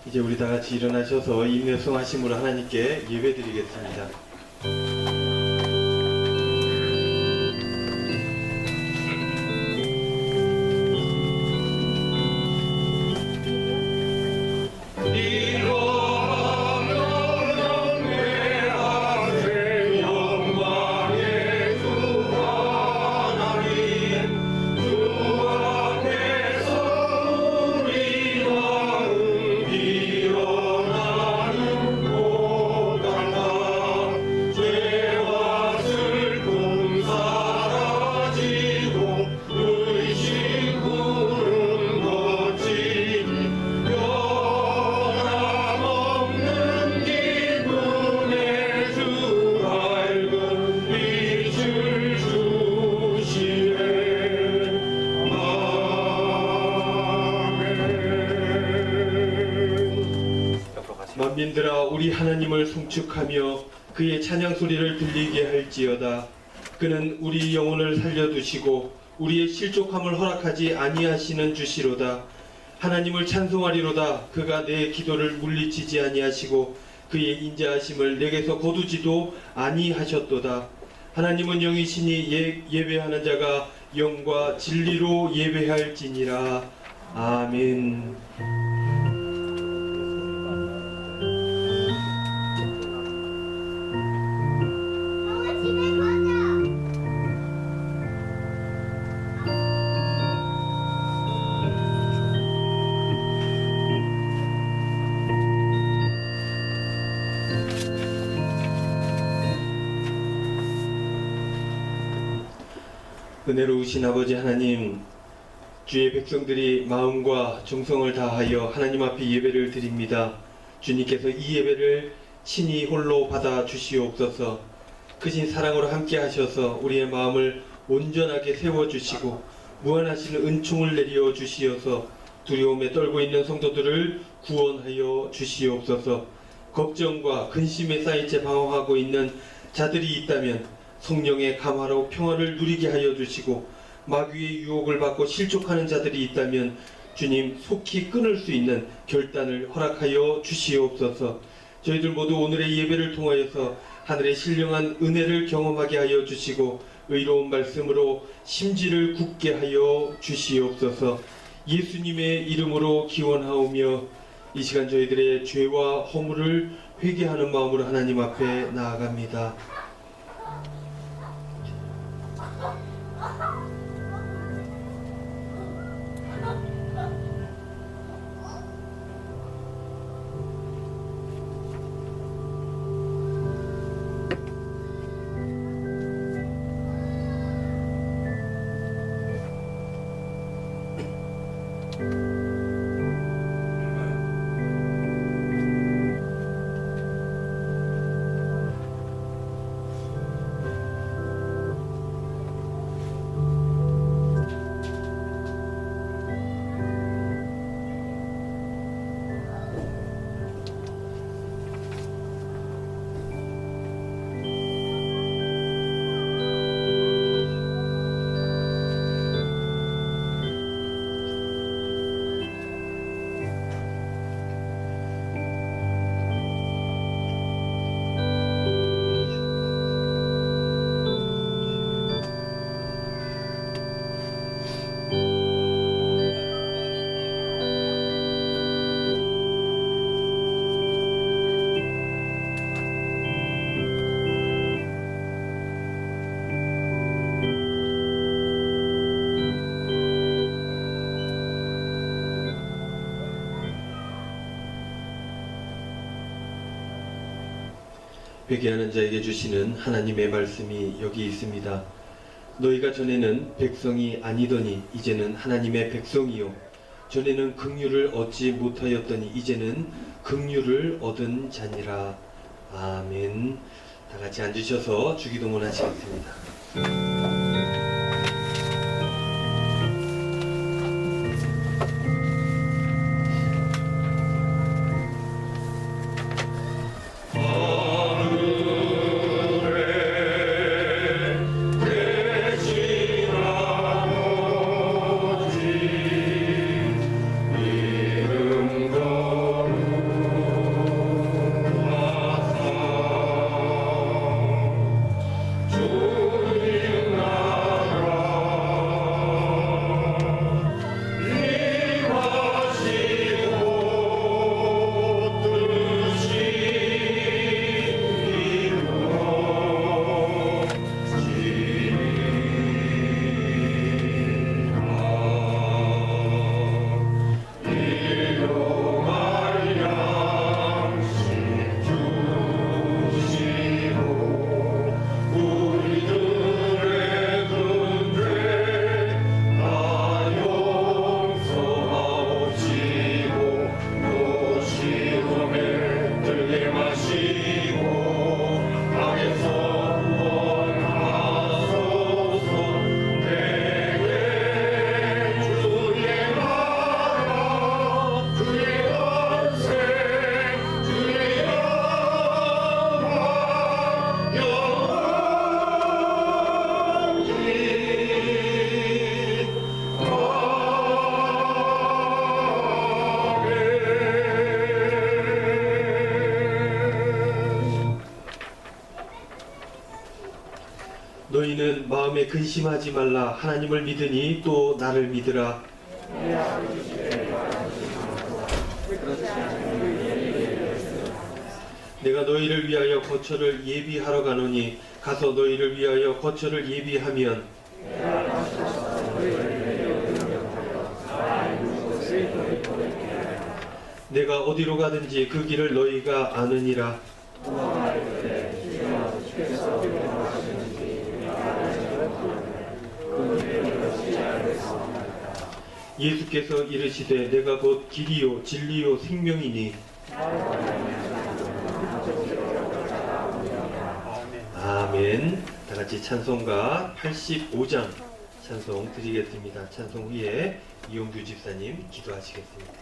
이제 우리 다 같이 일어나셔서 인내성하심으로 하나님께 예배드리겠습니다. 만민들아 우리 하나님을 송축하며 그의 찬양 소리를 들리게 할지어다. 그는 우리 영혼을 살려두시고 우리의 실족함을 허락하지 아니하시는 주시로다. 하나님을 찬송하리로다. 그가 내 기도를 물리치지 아니하시고 그의 인자하심을 내게서 거두지도 아니하셨도다. 하나님은 영이시니 예배하는 자가 영과 진리로 예배할지니라. 아멘. 은혜로우신 아버지 하나님, 주의 백성들이 마음과 정성을 다하여 하나님 앞에 예배를 드립니다. 주님께서 이 예배를 친히 홀로 받아 주시옵소서. 크신 사랑으로 함께 하셔서 우리의 마음을 온전하게 세워주시고 무한하신 은총을 내려 주시어서 두려움에 떨고 있는 성도들을 구원하여 주시옵소서. 걱정과 근심에 쌓인 채 방황하고 있는 자들이 있다면 성령의 감화로 평화를 누리게 하여 주시고, 마귀의 유혹을 받고 실족하는 자들이 있다면 주님 속히 끊을 수 있는 결단을 허락하여 주시옵소서. 저희들 모두 오늘의 예배를 통하여서 하늘의 신령한 은혜를 경험하게 하여 주시고 의로운 말씀으로 심지를 굳게 하여 주시옵소서. 예수님의 이름으로 기원하오며 이 시간 저희들의 죄와 허물을 회개하는 마음으로 하나님 앞에 나아갑니다. 회개하는 자에게 주시는 하나님의 말씀이 여기 있습니다. 너희가 전에는 백성이 아니더니 이제는 하나님의 백성이요, 전에는 긍휼을 얻지 못하였더니 이제는 긍휼을 얻은 자니라. 아멘. 다 같이 앉으셔서 주기도문 하시겠습니다. 이름 거룩 너희는 마음에 근심하지 말라. 하나님을 믿으니 또 나를 믿으라. 내가 너희를 위하여 거처를 예비하러 가노니 가서 너희를 위하여 거처를 예비하면 내가 어디로 가든지 그 길을 너희가 아느니라. 예수께서 이르시되 내가 곧 길이요 진리요 생명이니. 아멘. 다 같이 찬송가 85장 찬송 드리겠습니다. 찬송 후에 이용규 집사님 기도하시겠습니다.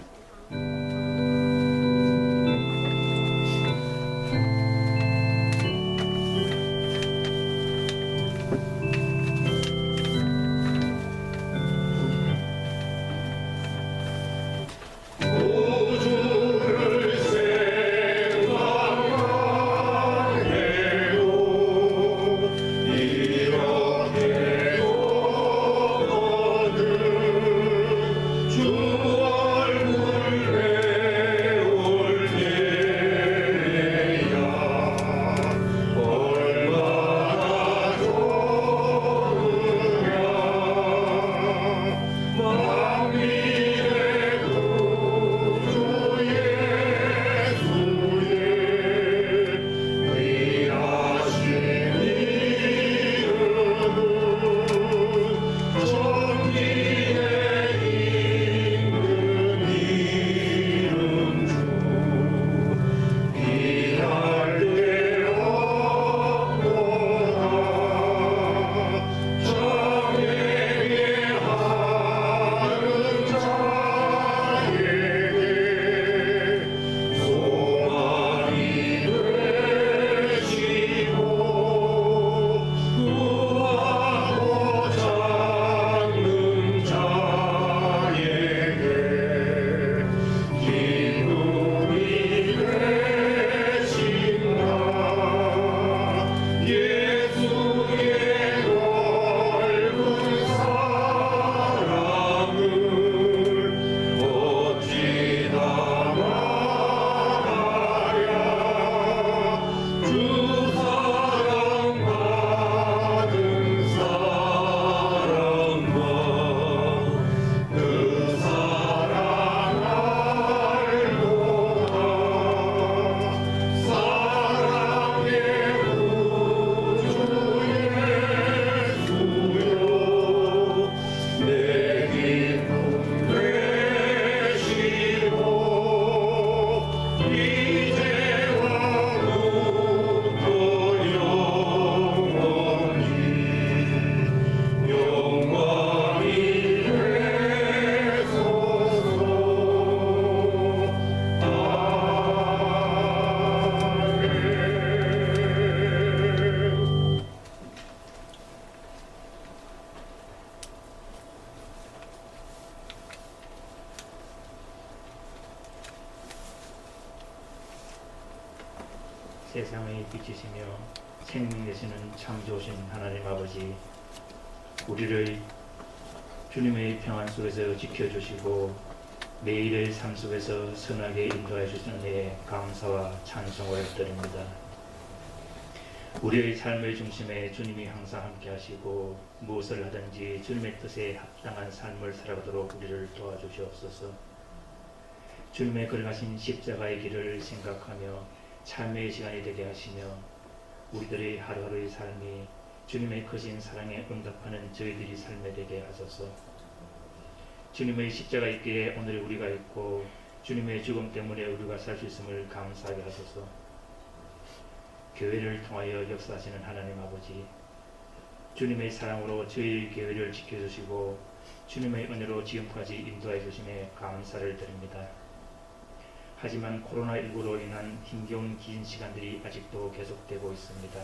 세상의 빛이시며 생명 되시는 참 좋으신 하나님 아버지, 우리를 주님의 평안 속에서 지켜주시고 매일의 삶 속에서 선하게 인도해 주시는 데에 감사와 찬송을 드립니다. 우리의 삶의 중심에 주님이 항상 함께 하시고 무엇을 하든지 주님의 뜻에 합당한 삶을 살아가도록 우리를 도와주시옵소서. 주님의 걸어가신 십자가의 길을 생각하며 참회의 시간이 되게 하시며 우리들의 하루하루의 삶이 주님의 크신 사랑에 응답하는 저희들이 삶에 되게 하소서. 주님의 십자가의 길에 오늘 우리가 있고 주님의 죽음 때문에 우리가 살 수 있음을 감사하게 하소서. 교회를 통하여 역사하시는 하나님 아버지, 주님의 사랑으로 저희 교회를 지켜주시고 주님의 은혜로 지금까지 인도해 주심에 감사를 드립니다. 하지만 코로나19로 인한 힘겨운 긴 시간들이 아직도 계속되고 있습니다.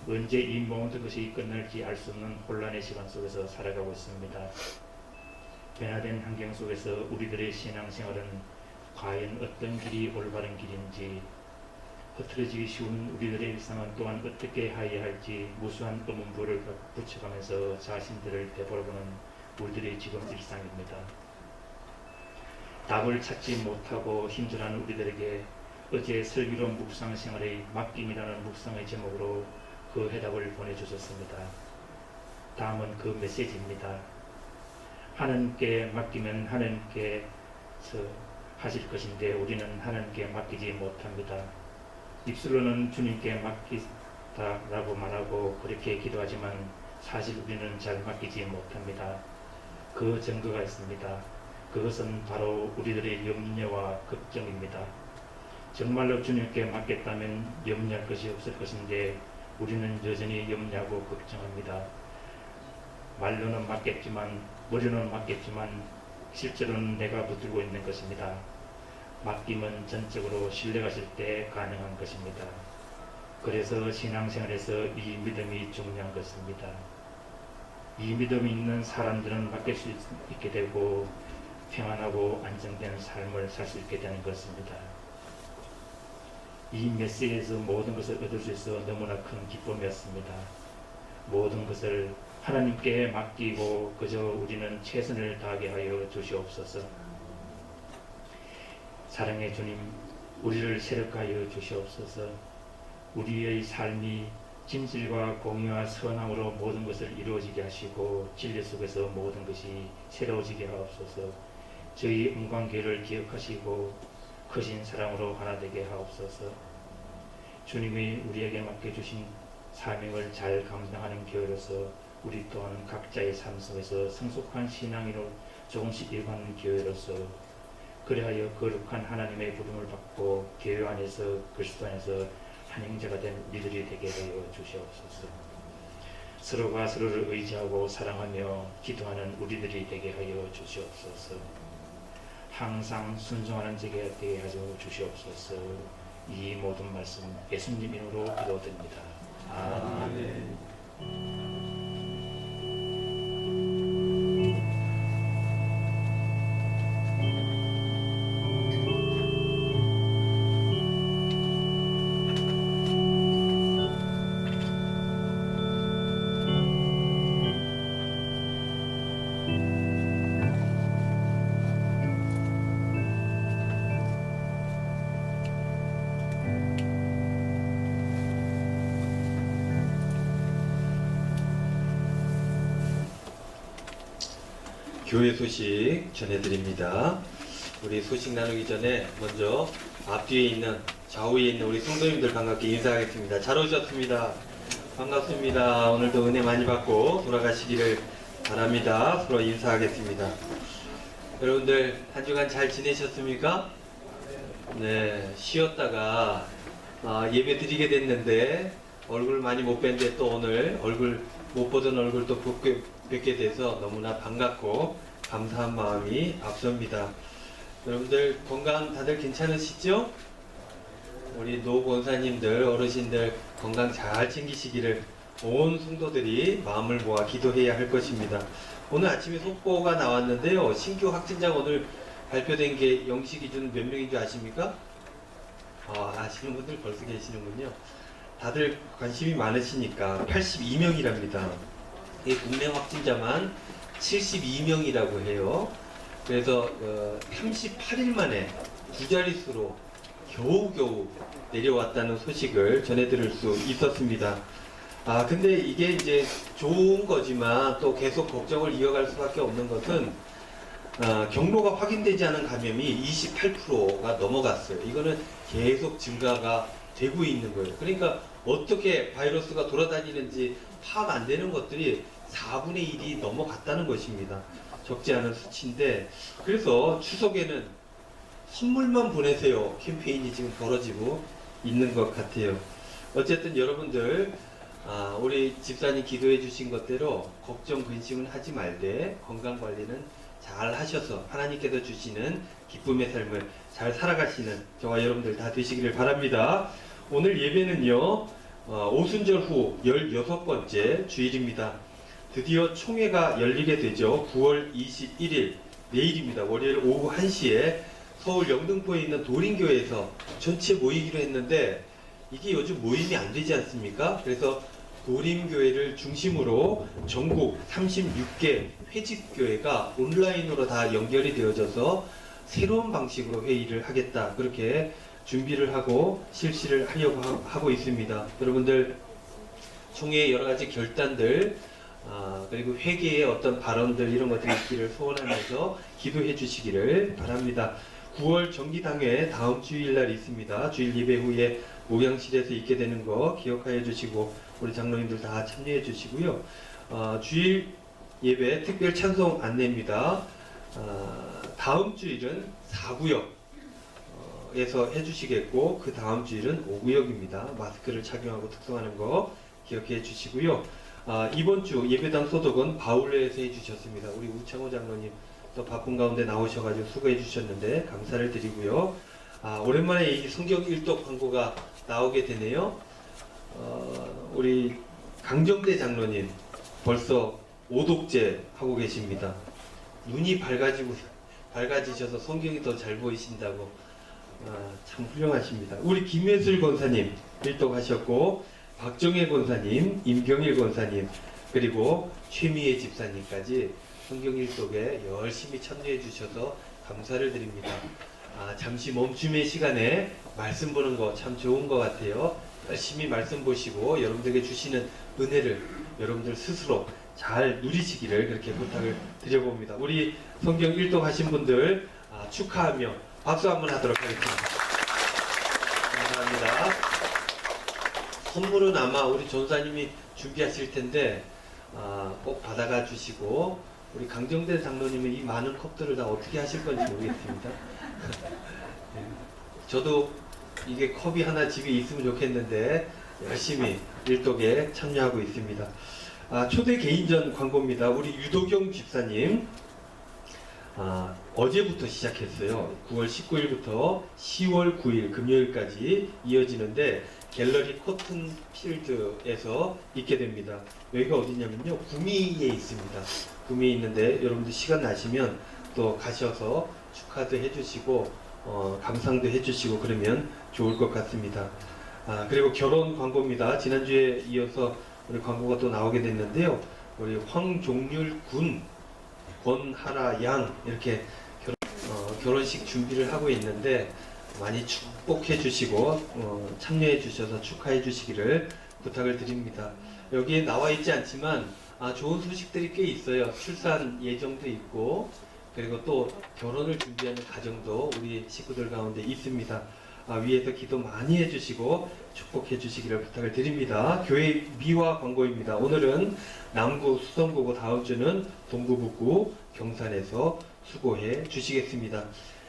언제 이 모든 것이 끝날지 알 수 없는 혼란의 시간 속에서 살아가고 있습니다. 변화된 환경 속에서 우리들의 신앙생활은 과연 어떤 길이 올바른 길인지, 흐트러지기 쉬운 우리들의 일상은 또한 어떻게 하여야 할지 무수한 의문부를 붙여가면서 자신들을 되돌아보는 우리들의 지금 일상입니다. 답을 찾지 못하고 힘들어하는 우리들에게 어제 슬기로운 묵상 생활의 맡김이라는 묵상의 제목으로 그 해답을 보내주셨습니다. 다음은 그 메시지입니다. 하나님께 맡기면 하나님께서 하실 것인데 우리는 하나님께 맡기지 못합니다. 입술로는 주님께 맡기다라고 말하고 그렇게 기도하지만 사실 우리는 잘 맡기지 못합니다. 그 증거가 있습니다. 그것은 바로 우리들의 염려와 걱정입니다. 정말로 주님께 맡겼다면 염려할 것이 없을 것인데 우리는 여전히 염려하고 걱정합니다. 말로는 맡겼지만 머리로는 맡겼지만 실제로는 내가 붙들고 있는 것입니다. 맡김은 전적으로 신뢰하실 때 가능한 것입니다. 그래서 신앙생활에서 이 믿음이 중요한 것입니다. 이 믿음이 있는 사람들은 맡길 수 있게 되고 평안하고 안정된 삶을 살 수 있게 되는 것입니다. 이 메시지에서 모든 것을 얻을 수 있어 너무나 큰 기쁨이었습니다. 모든 것을 하나님께 맡기고 그저 우리는 최선을 다하게 하여 주시옵소서. 사랑의 주님, 우리를 새롭게 주시옵소서. 우리의 삶이 진실과 공의와 선함으로 모든 것을 이루어지게 하시고 진리 속에서 모든 것이 새로워지게 하옵소서. 저희 인간계를 기억하시고 크신 사랑으로 하나 되게 하옵소서. 주님이 우리에게 맡겨주신 사명을 잘 감당하는 교회로서 우리 또한 각자의 삶 속에서 성숙한 신앙인으로 조금씩 일관하는 교회로서 그리하여 거룩한 하나님의 부름을 받고 교회 안에서 그리스도 안에서 한 형제가 된 우리들이 되게 하여 주시옵소서. 서로가 서로를 의지하고 사랑하며 기도하는 우리들이 되게 하여 주시옵소서. 항상 순종하는 자가 되게 하여 주시옵소서. 이 모든 말씀 예수님 이름으로 기도드립니다. 아멘. 교회 소식 전해드립니다. 우리 소식 나누기 전에 먼저 앞뒤에 있는 좌우에 있는 우리 성도님들 반갑게 인사하겠습니다. 잘 오셨습니다. 반갑습니다. 오늘도 은혜 많이 받고 돌아가시기를 바랍니다. 서로 인사하겠습니다. 여러분들 한 주간 잘 지내셨습니까? 네, 쉬었다가 예배 드리게 됐는데 얼굴 많이 못 뵀는데 또 오늘 얼굴 못 보던 얼굴 또 뵙게 돼서 너무나 반갑고 감사한 마음이 앞섭니다. 여러분들 건강 다들 괜찮으시죠? 우리 노 권사님들 어르신들 건강 잘 챙기시기를 온 성도들이 마음을 모아 기도해야 할 것입니다. 오늘 아침에 속보가 나왔는데요. 신규 확진자가 오늘 발표된 게 영시 기준 몇 명인 줄 아십니까? 아시는 분들 벌써 계시는군요. 다들 관심이 많으시니까 82명이랍니다. 국내 확진자만 72명이라고 해요. 그래서 38일 만에 두 자릿수로 겨우겨우 내려왔다는 소식을 전해드릴 수 있었습니다. 근데 이게 이제 좋은 거지만 또 계속 걱정을 이어갈 수밖에 없는 것은 경로가 확인되지 않은 감염이 28%가 넘어갔어요. 이거는 계속 증가가 되고 있는 거예요. 그러니까 어떻게 바이러스가 돌아다니는지 파악 안 되는 것들이 4분의 1이 넘어갔다는 것입니다. 적지 않은 수치인데, 그래서 추석에는 선물만 보내세요 캠페인이 지금 벌어지고 있는 것 같아요. 어쨌든 여러분들 우리 집사님 기도해 주신 것대로 걱정 근심은 하지 말되 건강관리는 잘 하셔서 하나님께서 주시는 기쁨의 삶을 잘 살아가시는 저와 여러분들 다 되시기를 바랍니다. 오늘 예배는요 오순절 후 16번째 주일입니다. 드디어 총회가 열리게 되죠. 9월 21일 내일입니다. 월요일 오후 1시에 서울 영등포에 있는 도림교회에서 전체 모이기로 했는데 이게 요즘 모임이 안 되지 않습니까? 그래서 도림교회를 중심으로 전국 36개 회집교회가 온라인으로 다 연결이 되어져서 새로운 방식으로 회의를 하겠다. 그렇게 준비를 하고 실시를 하려고 하고 있습니다. 여러분들 총회의 여러 가지 결단들 그리고 회계의 어떤 발언들 이런 것들이 있기를 소원하면서 기도해 주시기를 바랍니다. 9월 정기당회 다음 주일날 있습니다. 주일 예배 후에 목양실에서 있게 되는 거 기억하여 주시고 우리 장로님들 다 참여해 주시고요. 주일 예배 특별 찬송 안내입니다. 다음 주일은 4구역에서 해주시겠고 그 다음 주일은 5구역입니다. 마스크를 착용하고 특성하는 거 기억해 주시고요. 이번 주 예배당 소독은 바울레에서 해주셨습니다. 우리 우창호 장로님 또 바쁜 가운데 나오셔가지고 수고해 주셨는데 감사를 드리고요. 오랜만에 이 성경 일독 광고가 나오게 되네요. 우리 강정대 장로님 벌써 오독제 하고 계십니다. 눈이 밝아지셔서 성경이 더 잘 보이신다고 참 훌륭하십니다. 우리 김예술 권사님 일독하셨고 박정혜 권사님, 임경일 권사님 그리고 최미애 집사님까지 성경 일독에 열심히 참여해 주셔서 감사를 드립니다. 잠시 멈춤의 시간에 말씀 보는 거 참 좋은 것 같아요. 열심히 말씀 보시고 여러분들에게 주시는 은혜를 여러분들 스스로 잘 누리시기를 그렇게 부탁을 드려봅니다. 우리 성경 일독 하신 분들 축하하며 박수 한번 하도록 하겠습니다. 감사합니다. 선물은 아마 우리 전사님이 준비하실 텐데 꼭 받아가 주시고 우리 강정대 장로님은 이 많은 컵들을 다 어떻게 하실 건지 모르겠습니다. 저도 이게 컵이 하나 집에 있으면 좋겠는데 열심히 일독에 참여하고 있습니다. 초대 개인전 광고입니다. 우리 유도경 집사님 어제부터 시작했어요. 9월 19일부터 10월 9일 금요일까지 이어지는데 갤러리 코튼필드에서 있게 됩니다. 여기가 어디냐면요, 구미에 있습니다. 구미에 있는데 여러분들 시간 나시면 또 가셔서 축하도 해주시고 감상도 해주시고 그러면 좋을 것 같습니다. 그리고 결혼 광고입니다. 지난주에 이어서 우리 광고가 또 나오게 됐는데요. 우리 황종률 군, 권하라 양 이렇게 결혼식 준비를 하고 있는데 많이 축복해 주시고 참여해 주셔서 축하해 주시기를 부탁을 드립니다. 여기에 나와 있지 않지만 좋은 소식들이 꽤 있어요. 출산 예정도 있고 그리고 또 결혼을 준비하는 가정도 우리 식구들 가운데 있습니다. 위에서 기도 많이 해주시고 축복해 주시기를 부탁을 드립니다. 교회 미화 광고입니다. 오늘은 남구 수성구고 다음 주는 동구 북구 경산에서 수고해 주시겠습니다.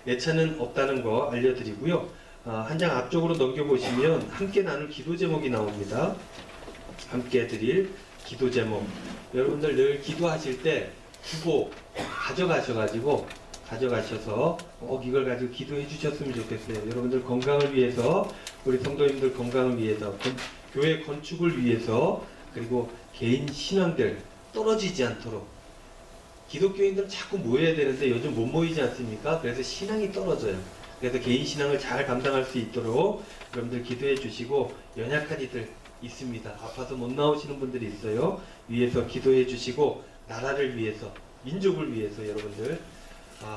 예차는 없다는 거 알려드리고요. 한 장 앞쪽으로 넘겨보시면 함께 나눌 기도 제목이 나옵니다. 함께 드릴 기도 제목. 여러분들 늘 기도하실 때 주보 가져가셔서 이걸 가지고 기도해 주셨으면 좋겠어요. 여러분들 건강을 위해서, 우리 성도님들 건강을 위해서, 교회 건축을 위해서, 그리고 개인 신앙들 떨어지지 않도록. 기독교인들은 자꾸 모여야 되는데 요즘 못 모이지 않습니까? 그래서 신앙이 떨어져요. 그래서 개인 신앙을 잘 감당할 수 있도록 여러분들 기도해 주시고, 연약한 이들 있습니다. 아파서 못 나오시는 분들이 있어요. 위해서 기도해 주시고, 나라를 위해서, 민족을 위해서 여러분들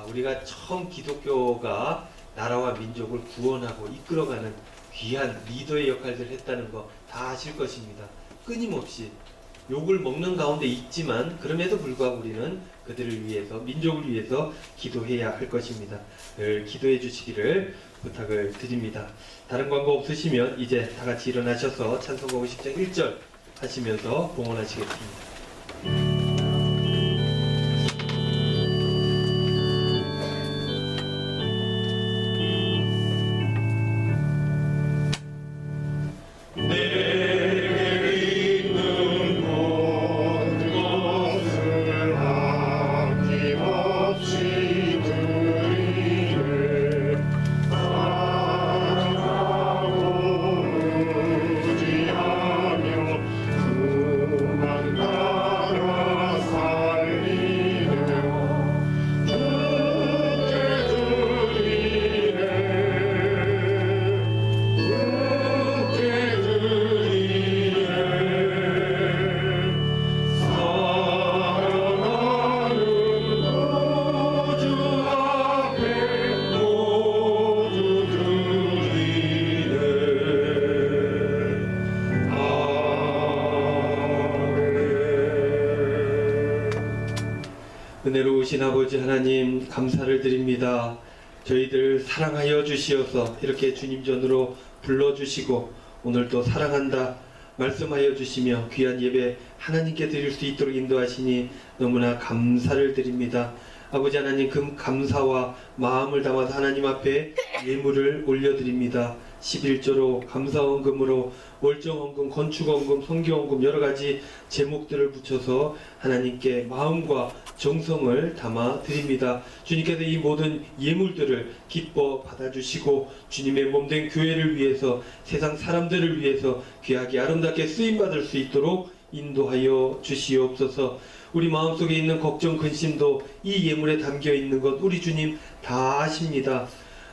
우리가 처음 기독교가 나라와 민족을 구원하고 이끌어가는 귀한 리더의 역할들을 했다는 거 다 아실 것입니다. 끊임없이 욕을 먹는 가운데 있지만 그럼에도 불구하고 우리는 그들을 위해서, 민족을 위해서 기도해야 할 것입니다. 늘 기도해 주시기를 부탁을 드립니다. 다른 광고 없으시면 이제 다 같이 일어나셔서 찬송가 50장 1절 하시면서 봉헌하시겠습니다. 만 은혜로우신 아버지 하나님 감사를 드립니다. 저희들 사랑하여 주시어서 이렇게 주님 전으로 불러주시고 오늘도 사랑한다 말씀하여 주시며 귀한 예배 하나님께 드릴 수 있도록 인도하시니 너무나 감사를 드립니다. 아버지 하나님 그 감사와 마음을 담아서 하나님 앞에 예물을 올려드립니다. 11조로 감사원금으로 월정원금, 건축원금, 성교원금 여러가지 제목들을 붙여서 하나님께 마음과 정성을 담아 드립니다. 주님께서 이 모든 예물들을 기뻐 받아주시고 주님의 몸된 교회를 위해서 세상 사람들을 위해서 귀하게 아름답게 쓰임받을 수 있도록 인도하여 주시옵소서. 우리 마음속에 있는 걱정, 근심도 이 예물에 담겨 있는 것 우리 주님 다 아십니다.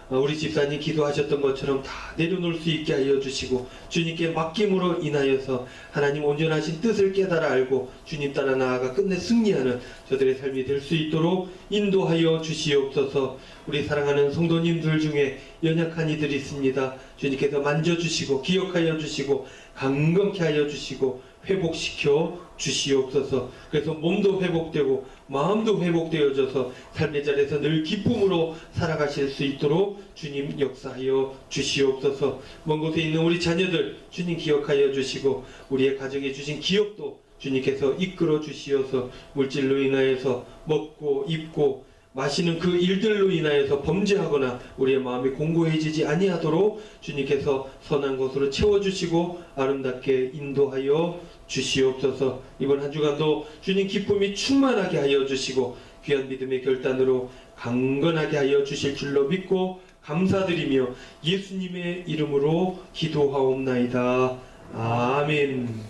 우리 집사님 기도하셨던 것처럼 다 내려놓을 수 있게 하여 주시고 주님께 맡김으로 인하여서 하나님 온전하신 뜻을 깨달아 알고 주님 따라 나아가 끝내 승리하는 저들의 삶이 될 수 있도록 인도하여 주시옵소서. 우리 사랑하는 성도님들 중에 연약한 이들이 있습니다. 주님께서 만져주시고 기억하여 주시고 강건케 하여 주시고 회복시켜 주시옵소서. 그래서 몸도 회복되고 마음도 회복되어져서 삶의 자리에서 늘 기쁨으로 살아가실 수 있도록 주님 역사하여 주시옵소서. 먼 곳에 있는 우리 자녀들 주님 기억하여 주시고 우리의 가정에 주신 기업도 주님께서 이끌어 주시어서 물질로 인하여서 먹고 입고 마시는 그 일들로 인하여서 범죄하거나 우리의 마음이 공고해지지 아니하도록 주님께서 선한 것으로 채워주시고 아름답게 인도하여 주시옵소서. 이번 한 주간도 주님 기쁨이 충만하게 하여 주시고 귀한 믿음의 결단으로 강건하게 하여 주실 줄로 믿고 감사드리며 예수님의 이름으로 기도하옵나이다. 아멘.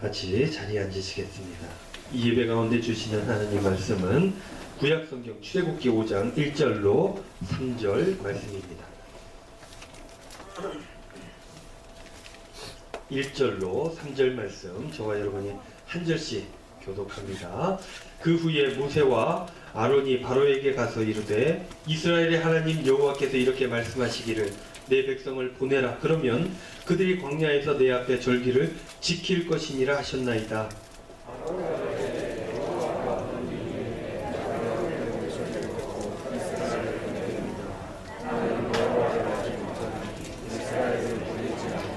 같이 자리에 앉으시겠습니다. 이 예배 가운데 주시는 하나님 말씀은 구약성경 출애굽기 5장 1절로 3절 말씀입니다. 1절로 3절 말씀 저와 여러분이 한 절씩 교독합니다. 그 후에 모세와 아론이 바로에게 가서 이르되 이스라엘의 하나님 여호와께서 이렇게 말씀하시기를 내 백성을 보내라. 그러면 그들이 광야에서 내 앞에 절기를 지킬 것이니라 하셨나이다.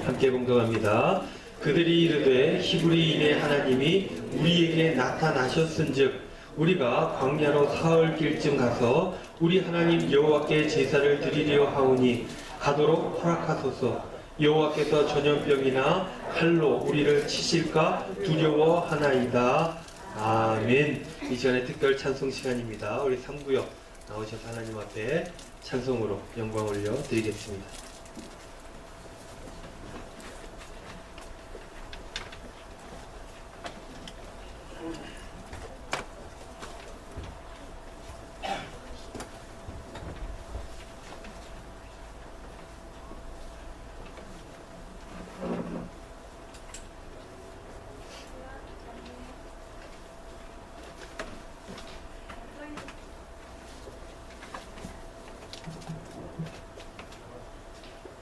함께 봉독합니다. 그들이 이르되 히브리인의 하나님이 우리에게 나타나셨은즉 우리가 광야로 사흘길쯤 가서 우리 하나님 여호와께 제사를 드리려 하오니 가도록 허락하소서. 여호와께서 전염병이나 칼로 우리를 치실까 두려워하나이다. 아멘. 이 시간에 특별 찬송 시간입니다. 우리 3구역 나오셔서 하나님 앞에 찬송으로 영광 올려 드리겠습니다.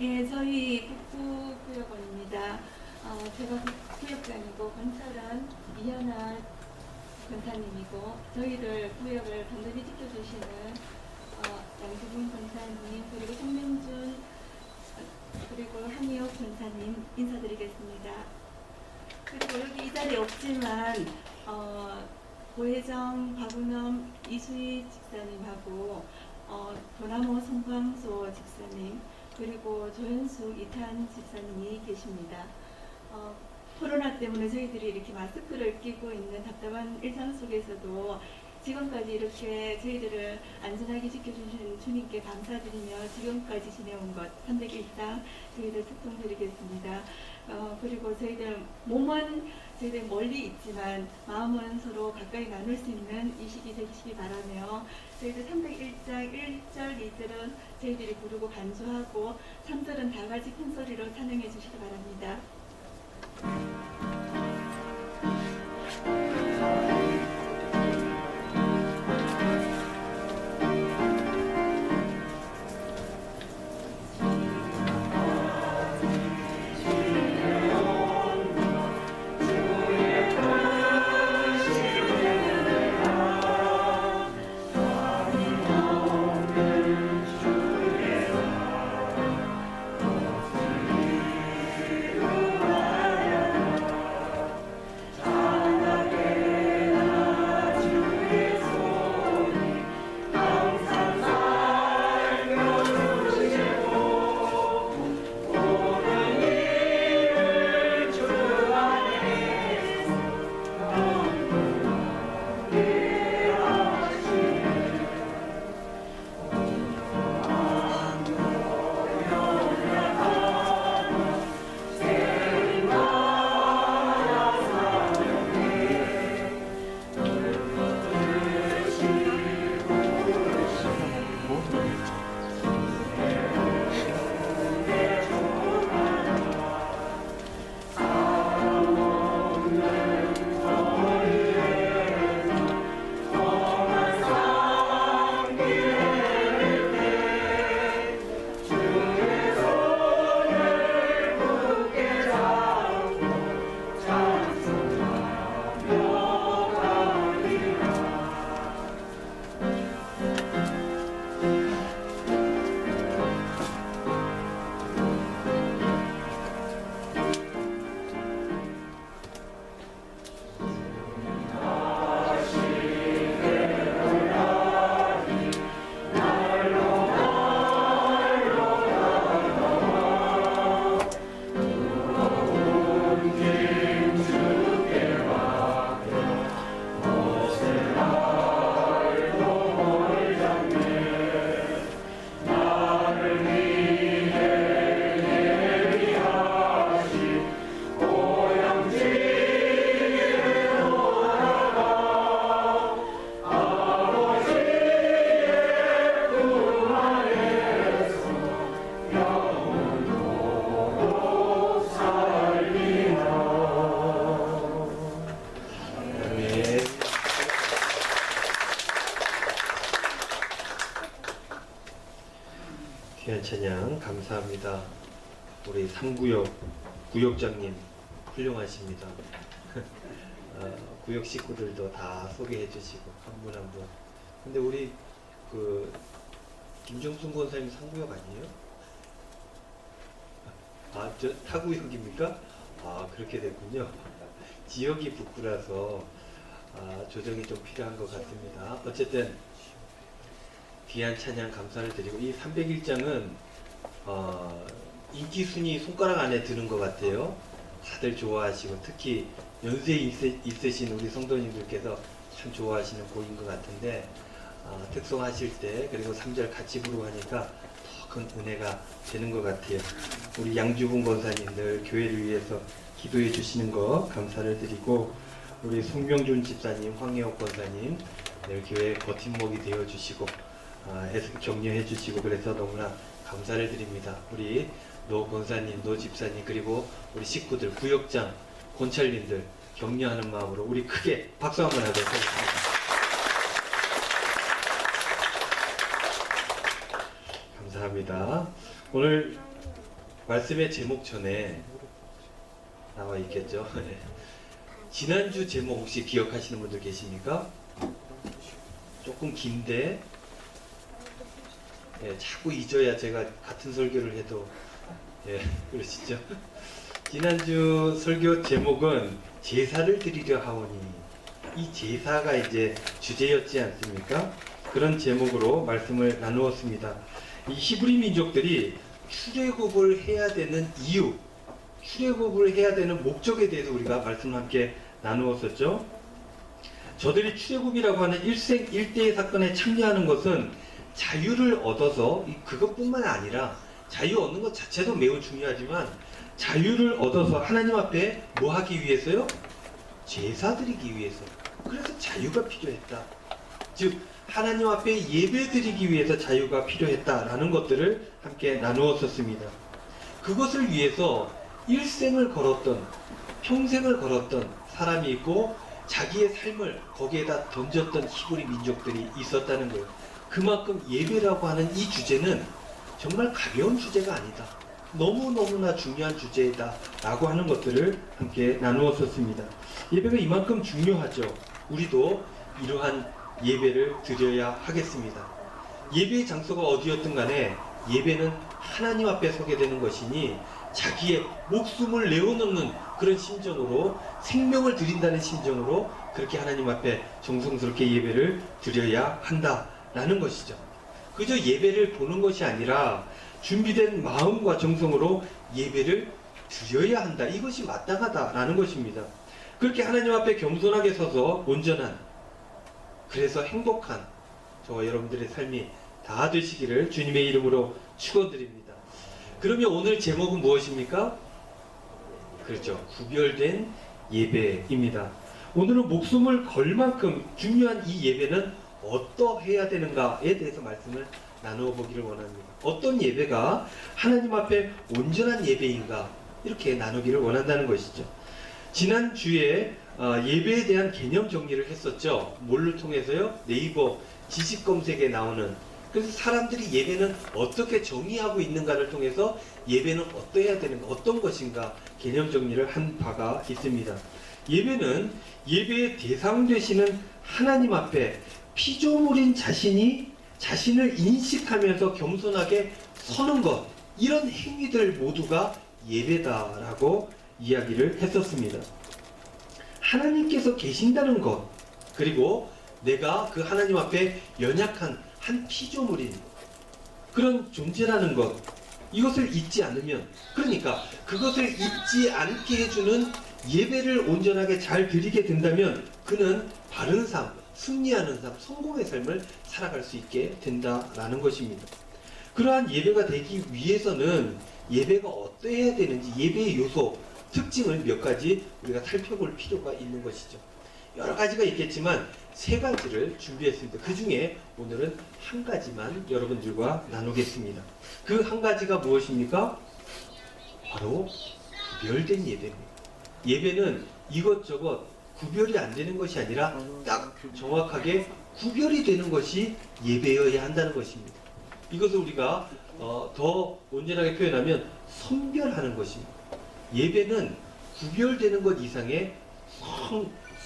예, 저희 북부구역원입니다. 제가 구역장이고 건설은 이현아 권사님이고 저희들 구역을 든든히 지켜주시는 양주분 권사님 그리고 송명준 그리고 한희옥 권사님 인사드리겠습니다. 그리고 여기 이 자리에 없지만 고혜정, 박은엄, 이수희 집사님하고 도나모 송광소 집사님 그리고 조현숙, 이탄 집사님이 계십니다. 코로나 때문에 저희들이 이렇게 마스크를 끼고 있는 답답한 일상 속에서도 지금까지 이렇게 저희들을 안전하게 지켜주신 주님께 감사드리며 지금까지 지내온 것 301장 저희들 특송드리겠습니다. 그리고 저희들 몸은 저희들 멀리 있지만 마음은 서로 가까이 나눌 수 있는 이 시기 되시기 바라며 저희들 301장 1절, 2절은 저희들이 부르고 간주하고 3절은 다 같이 큰 소리로 찬양해 주시기 바랍니다. 찬양 감사합니다. 우리 3구역 구역장님 훌륭하십니다. 구역 식구들도 다 소개해 주시고 한 분 한 분. 근데 우리 그 김정순 권사님 3구역 아니에요? 아, 저 타구역입니까? 아, 그렇게 됐군요. 지역이 북구라서 조정이 좀 필요한 것 같습니다. 어쨌든 귀한 찬양 감사를 드리고 이 301장은 인기 순위 손가락 안에 드는 것 같아요. 다들 좋아하시고 특히 연세 있으신 우리 성도님들께서 참 좋아하시는 곡인 것 같은데 특송하실 때 그리고 3절 같이 부르고 하니까 더 큰 은혜가 되는 것 같아요. 우리 양주분 권사님들 교회를 위해서 기도해 주시는 거 감사를 드리고 우리 송병준 집사님, 황혜옥 권사님 늘 교회 버팀목이 되어 주시고 격려해 주시고 그래서 너무나 감사를 드립니다. 우리 노 권사님, 노 집사님 그리고 우리 식구들, 구역장, 권찰님들 격려하는 마음으로 우리 크게 박수 한번 하도록 하겠습니다. 감사합니다. 오늘 말씀의 제목 전에 나와 있겠죠. 지난주 제목 혹시 기억하시는 분들 계십니까? 조금 긴데 자꾸 잊어야 제가 같은 설교를 해도 그러시죠? 지난주 설교 제목은 제사를 드리려 하오니 이 제사가 이제 주제였지 않습니까? 그런 제목으로 말씀을 나누었습니다. 이 히브리 민족들이 출애굽을 해야 되는 이유, 출애굽을 해야 되는 목적에 대해서 우리가 말씀을 함께 나누었었죠. 저들이 출애굽이라고 하는 일대의 사건에 참여하는 것은 자유를 얻어서 그것뿐만 아니라 자유 얻는 것 자체도 매우 중요하지만 자유를 얻어서 하나님 앞에 뭐 하기 위해서요? 제사 드리기 위해서. 그래서 자유가 필요했다. 즉 하나님 앞에 예배 드리기 위해서 자유가 필요했다라는 것들을 함께 나누었었습니다. 그것을 위해서 일생을 걸었던, 평생을 걸었던 사람이 있고 자기의 삶을 거기에다 던졌던 히브리 민족들이 있었다는 거예요. 그만큼 예배라고 하는 이 주제는 정말 가벼운 주제가 아니다. 너무너무나 중요한 주제이다 라고 하는 것들을 함께 나누었었습니다. 예배가 이만큼 중요하죠. 우리도 이러한 예배를 드려야 하겠습니다. 예배의 장소가 어디였든 간에 예배는 하나님 앞에 서게 되는 것이니 자기의 목숨을 내어놓는 그런 심정으로 생명을 드린다는 심정으로 그렇게 하나님 앞에 정성스럽게 예배를 드려야 한다라는 것이죠. 그저 예배를 보는 것이 아니라 준비된 마음과 정성으로 예배를 드려야 한다. 이것이 마땅하다라는 것입니다. 그렇게 하나님 앞에 겸손하게 서서 온전한 그래서 행복한 저와 여러분들의 삶이 다 되시기를 주님의 이름으로 축원드립니다. 그러면 오늘 제목은 무엇입니까? 그렇죠. 구별된 예배입니다. 오늘은 목숨을 걸 만큼 중요한 이 예배는 어떠해야 되는가에 대해서 말씀을 나누어 보기를 원합니다. 어떤 예배가 하나님 앞에 온전한 예배인가 이렇게 나누기를 원한다는 것이죠. 지난주에 예배에 대한 개념 정리를 했었죠. 뭘로 통해서요? 네이버 지식 검색에 나오는 그래서 사람들이 예배는 어떻게 정의하고 있는가를 통해서 예배는 어떠해야 되는가, 어떤 것인가 개념 정리를 한 바가 있습니다. 예배는 예배의 대상 되시는 하나님 앞에 피조물인 자신을 인식하면서 겸손하게 서는 것 이런 행위들 모두가 예배다라고 이야기를 했었습니다. 하나님께서 계신다는 것 그리고 내가 그 하나님 앞에 연약한 한 피조물인 그런 존재라는 것 이것을 잊지 않으면 그러니까 그것을 잊지 않게 해주는 예배를 온전하게 잘 드리게 된다면 그는 바른 삶, 승리하는 삶, 성공의 삶을 살아갈 수 있게 된다라는 것입니다. 그러한 예배가 되기 위해서는 예배가 어떠해야 되는지 예배의 요소, 특징을 몇 가지 우리가 살펴볼 필요가 있는 것이죠. 여러 가지가 있겠지만 세 가지를 준비했습니다. 그 중에 오늘은 한 가지만 여러분들과 나누겠습니다. 그 한 가지가 무엇입니까? 바로 구별된 예배입니다. 예배는 이것저것 구별이 안 되는 것이 아니라 딱 정확하게 구별이 되는 것이 예배여야 한다는 것입니다. 이것을 우리가 더 온전하게 표현하면 선별하는 것입니다. 예배는 구별되는 것 이상의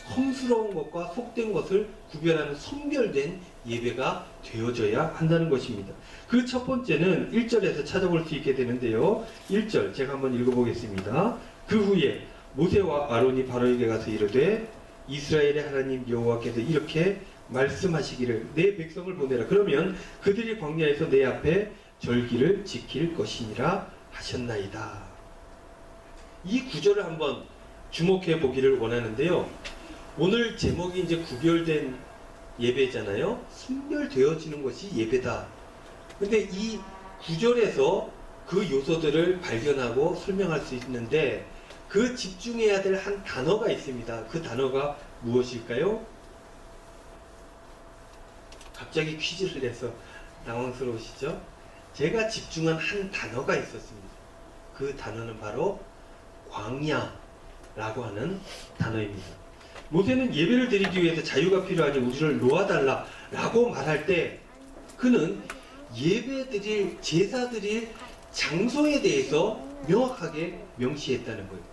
성스러운 것과 속된 것을 구별하는 선별된 예배가 되어져야 한다는 것입니다. 그 첫 번째는 1절에서 찾아볼 수 있게 되는데요. 1절 제가 한번 읽어보겠습니다. 그 후에 모세와 아론이 바로에게 가서 이르되 이스라엘의 하나님 여호와께서 이렇게 말씀하시기를 내 백성을 보내라. 그러면 그들이 광야에서 내 앞에 절기를 지킬 것이니라 하셨나이다. 이 구절을 한번 주목해 보기를 원하는데요. 오늘 제목이 이제 구별된 예배잖아요. 선별되어지는 것이 예배다. 근데 이 구절에서 그 요소들을 발견하고 설명할 수 있는데 그 집중해야 될 한 단어가 있습니다. 그 단어가 무엇일까요? 갑자기 퀴즈를 내서 당황스러우시죠? 제가 집중한 한 단어가 있었습니다. 그 단어는 바로 광야라고 하는 단어입니다. 모세는 예배를 드리기 위해서 자유가 필요하니 우리를 놓아달라 라고 말할 때 그는 예배 드릴 제사 드릴 장소에 대해서 명확하게 명시했다는 거예요.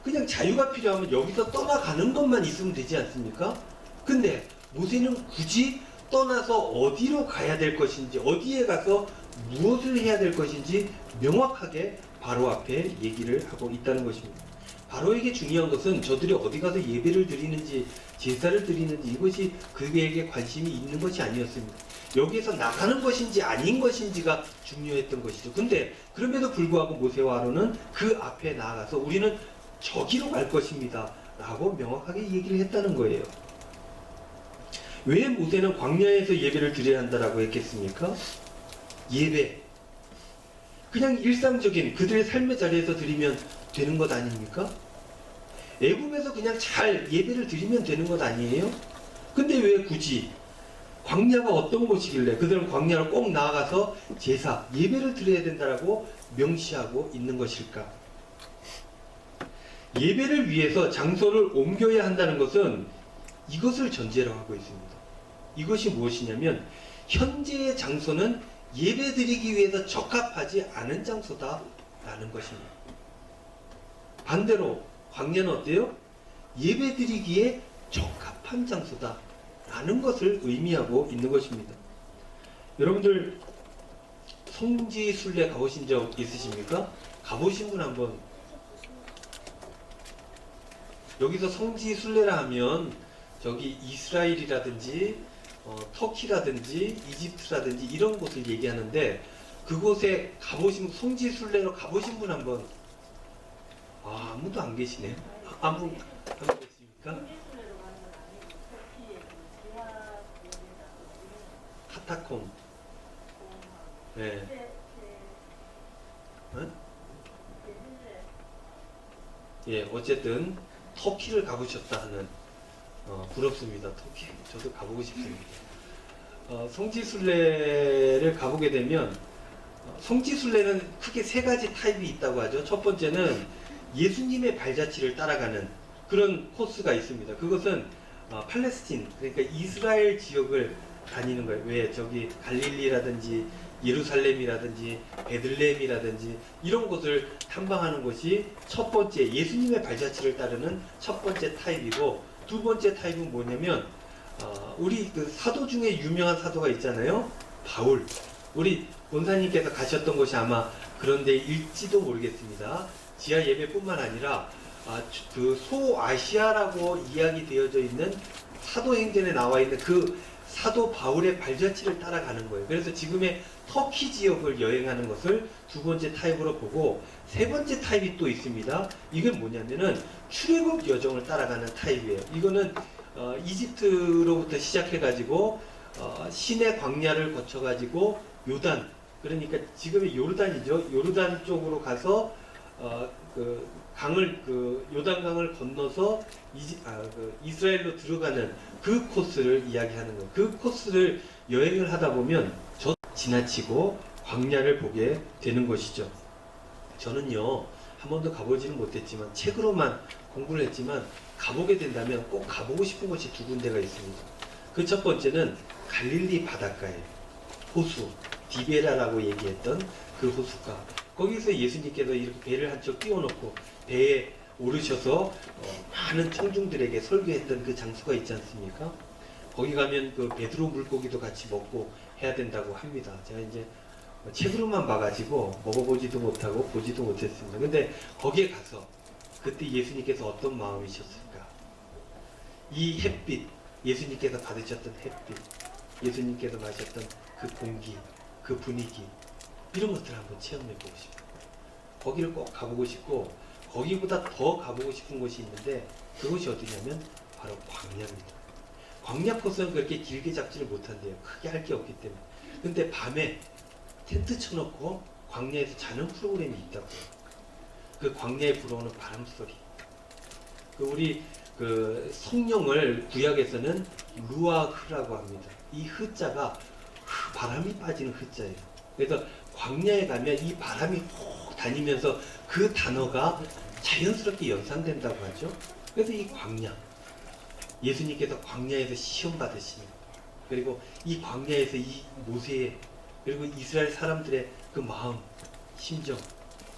그냥 자유가 필요하면 여기서 떠나가는 것만 있으면 되지 않습니까? 근데 모세는 굳이 떠나서 어디로 가야 될 것인지, 어디에 가서 무엇을 해야 될 것인지 명확하게 바로 앞에 얘기를 하고 있다는 것입니다. 바로에게 중요한 것은 저들이 어디 가서 예배를 드리는지, 제사를 드리는지 이것이 그에게 관심이 있는 것이 아니었습니다. 여기에서 나가는 것인지 아닌 것인지가 중요했던 것이죠. 근데 그럼에도 불구하고 모세와 아론은 그 앞에 나아가서 우리는 저기로 갈 것입니다 라고 명확하게 얘기를 했다는 거예요. 왜 모세는 광야에서 예배를 드려야 한다라고 했겠습니까? 예배, 그냥 일상적인 그들의 삶의 자리에서 드리면 되는 것 아닙니까? 애굽에서 그냥 잘 예배를 드리면 되는 것 아니에요? 근데 왜 굳이 광야가 어떤 곳이길래 그들은 광야로 꼭 나아가서 제사, 예배를 드려야 된다라고 명시하고 있는 것일까? 예배를 위해서 장소를 옮겨야 한다는 것은 이것을 전제로 하고 있습니다. 이것이 무엇이냐면 현재의 장소는 예배 드리기 위해서 적합하지 않은 장소다라는 것입니다. 반대로 광야는 어때요? 예배 드리기에 적합한 장소다라는 것을 의미하고 있는 것입니다. 여러분들 성지순례 가보신 적 있으십니까? 가보신 분 한번. 여기서 성지순례라 하면 저기 이스라엘이라든지 터키라든지 이집트라든지 이런 곳을 얘기하는데 그곳에 가보신 성지순례로 가보신 분 한번. 아무도 안 계시네. 아무 계십니까? 카타콤. 네. 응? 예, 어쨌든 터키를 가보셨다 하는 부럽습니다. 터키 저도 가보고 싶습니다. 성지순례를 가보게 되면 성지순례는 크게 세 가지 타입이 있다고 하죠. 첫 번째는 예수님의 발자취를 따라가는 그런 코스가 있습니다. 그것은 팔레스틴, 그러니까 이스라엘 지역을 다니는 거예요. 왜 저기 갈릴리라든지 예루살렘이라든지 베들레헴이라든지 이런 곳을 탐방하는 것이 첫 번째 예수님의 발자취를 따르는 첫 번째 타입이고, 두 번째 타입은 뭐냐면 우리 그 사도 중에 유명한 사도가 있잖아요. 바울. 우리 본사님께서 가셨던 곳이 아마 그런 데일지도 모르겠습니다. 지하 예배뿐만 아니라 그 소아시아라고 이야기 되어져 있는 사도행전에 나와 있는 그 사도 바울의 발자취를 따라가는 거예요. 그래서 지금의 터키 지역을 여행하는 것을 두 번째 타입으로 보고, 세 번째 타입이 또 있습니다. 이건 뭐냐면은 출애굽 여정을 따라가는 타입이에요. 이거는 이집트로부터 시작해가지고 시내 광야를 거쳐가지고 요단, 그러니까 지금의 요르단이죠. 요르단 쪽으로 가서 그 강을 요단강을 건너서 이스라엘로 들어가는 그 코스를 이야기하는 거예요. 그 코스를 여행을 하다 보면 저 지나치고 광야를 보게 되는 것이죠. 저는요 한 번도 가보지는 못했지만 책으로만 공부를 했지만 가보게 된다면 꼭 가보고 싶은 곳이 두 군데가 있습니다. 그 첫 번째는 갈릴리 바닷가에 호수, 디베라라고 얘기했던 그 호숫가, 거기서 예수님께서 이렇게 배를 한쪽 띄워놓고 배에 오르셔서 많은 청중들에게 설교했던 그 장소가 있지 않습니까? 거기 가면 그 베드로 물고기도 같이 먹고 해야 된다고 합니다. 제가 이제 책으로만 봐가지고 먹어보지도 못하고 보지도 못했습니다. 근데 거기에 가서 그때 예수님께서 어떤 마음이셨을까? 이 햇빛, 예수님께서 받으셨던 햇빛, 예수님께서 마셨던 그 공기, 그 분위기, 이런 것들을 한번 체험해보고 싶어요. 거기를 꼭 가보고 싶고, 거기보다 더 가보고 싶은 곳이 있는데, 그곳이 어디냐면 바로 광야입니다. 광야 코스는 그렇게 길게 잡지를 못한대요. 크게 할 게 없기 때문에. 근데 밤에 텐트 쳐놓고 광야에서 자는 프로그램이 있다고요. 그 광야에 불어오는 바람 소리. 그 우리 그 성령을 구약에서는 루아흐라고 합니다. 이 흐자가 바람이 빠지는 흐자예요. 그래서 광야에 가면 이 바람이 훅 다니면서 그 단어가 자연스럽게 연상된다고 하죠. 그래서 이 광야, 예수님께서 광야에서 시험 받으시는, 그리고 이 광야에서 이 모세의, 그리고 이스라엘 사람들의 그 마음, 심정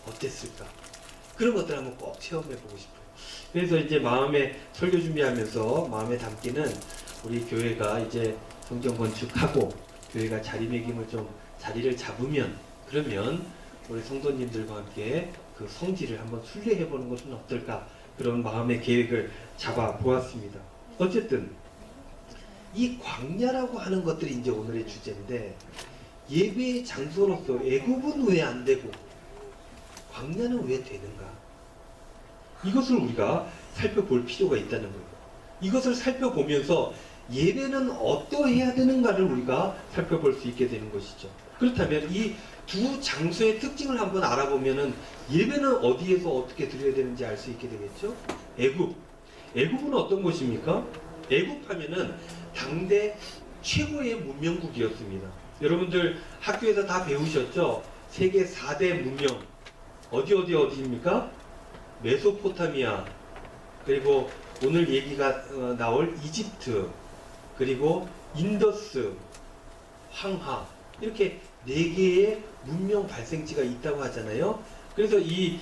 어땠을까? 그런 것들 한번 꼭 체험해보고 싶어요. 그래서 이제 마음에 설교 준비하면서 마음에 담기는, 우리 교회가 이제 성전 건축하고 교회가 자리매김을 좀 자리를 잡으면, 그러면 우리 성도님들과 함께 그 성지를 한번 순례해보는 것은 어떨까, 그런 마음의 계획을 잡아 보았습니다. 어쨌든 이 광야라고 하는 것들이 이제 오늘의 주제인데, 예배의 장소로서 애굽은 왜 안 되고 광야는 왜 되는가? 이것을 우리가 살펴볼 필요가 있다는 거예요. 이것을 살펴보면서 예배는 어떠해야 되는가를 우리가 살펴볼 수 있게 되는 것이죠. 그렇다면 이 두 장소의 특징을 한번 알아보면은 예배는 어디에서 어떻게 드려야 되는지 알 수 있게 되겠죠. 애굽. 애굽은 어떤 곳입니까? 애굽 하면은 당대 최고의 문명국이었습니다. 여러분들 학교에서 다 배우셨죠? 세계 4대 문명. 어디입니까? 메소포타미아, 그리고 오늘 얘기가 나올 이집트, 그리고 인더스, 황하, 이렇게 4개의 문명 발생지가 있다고 하잖아요. 그래서 이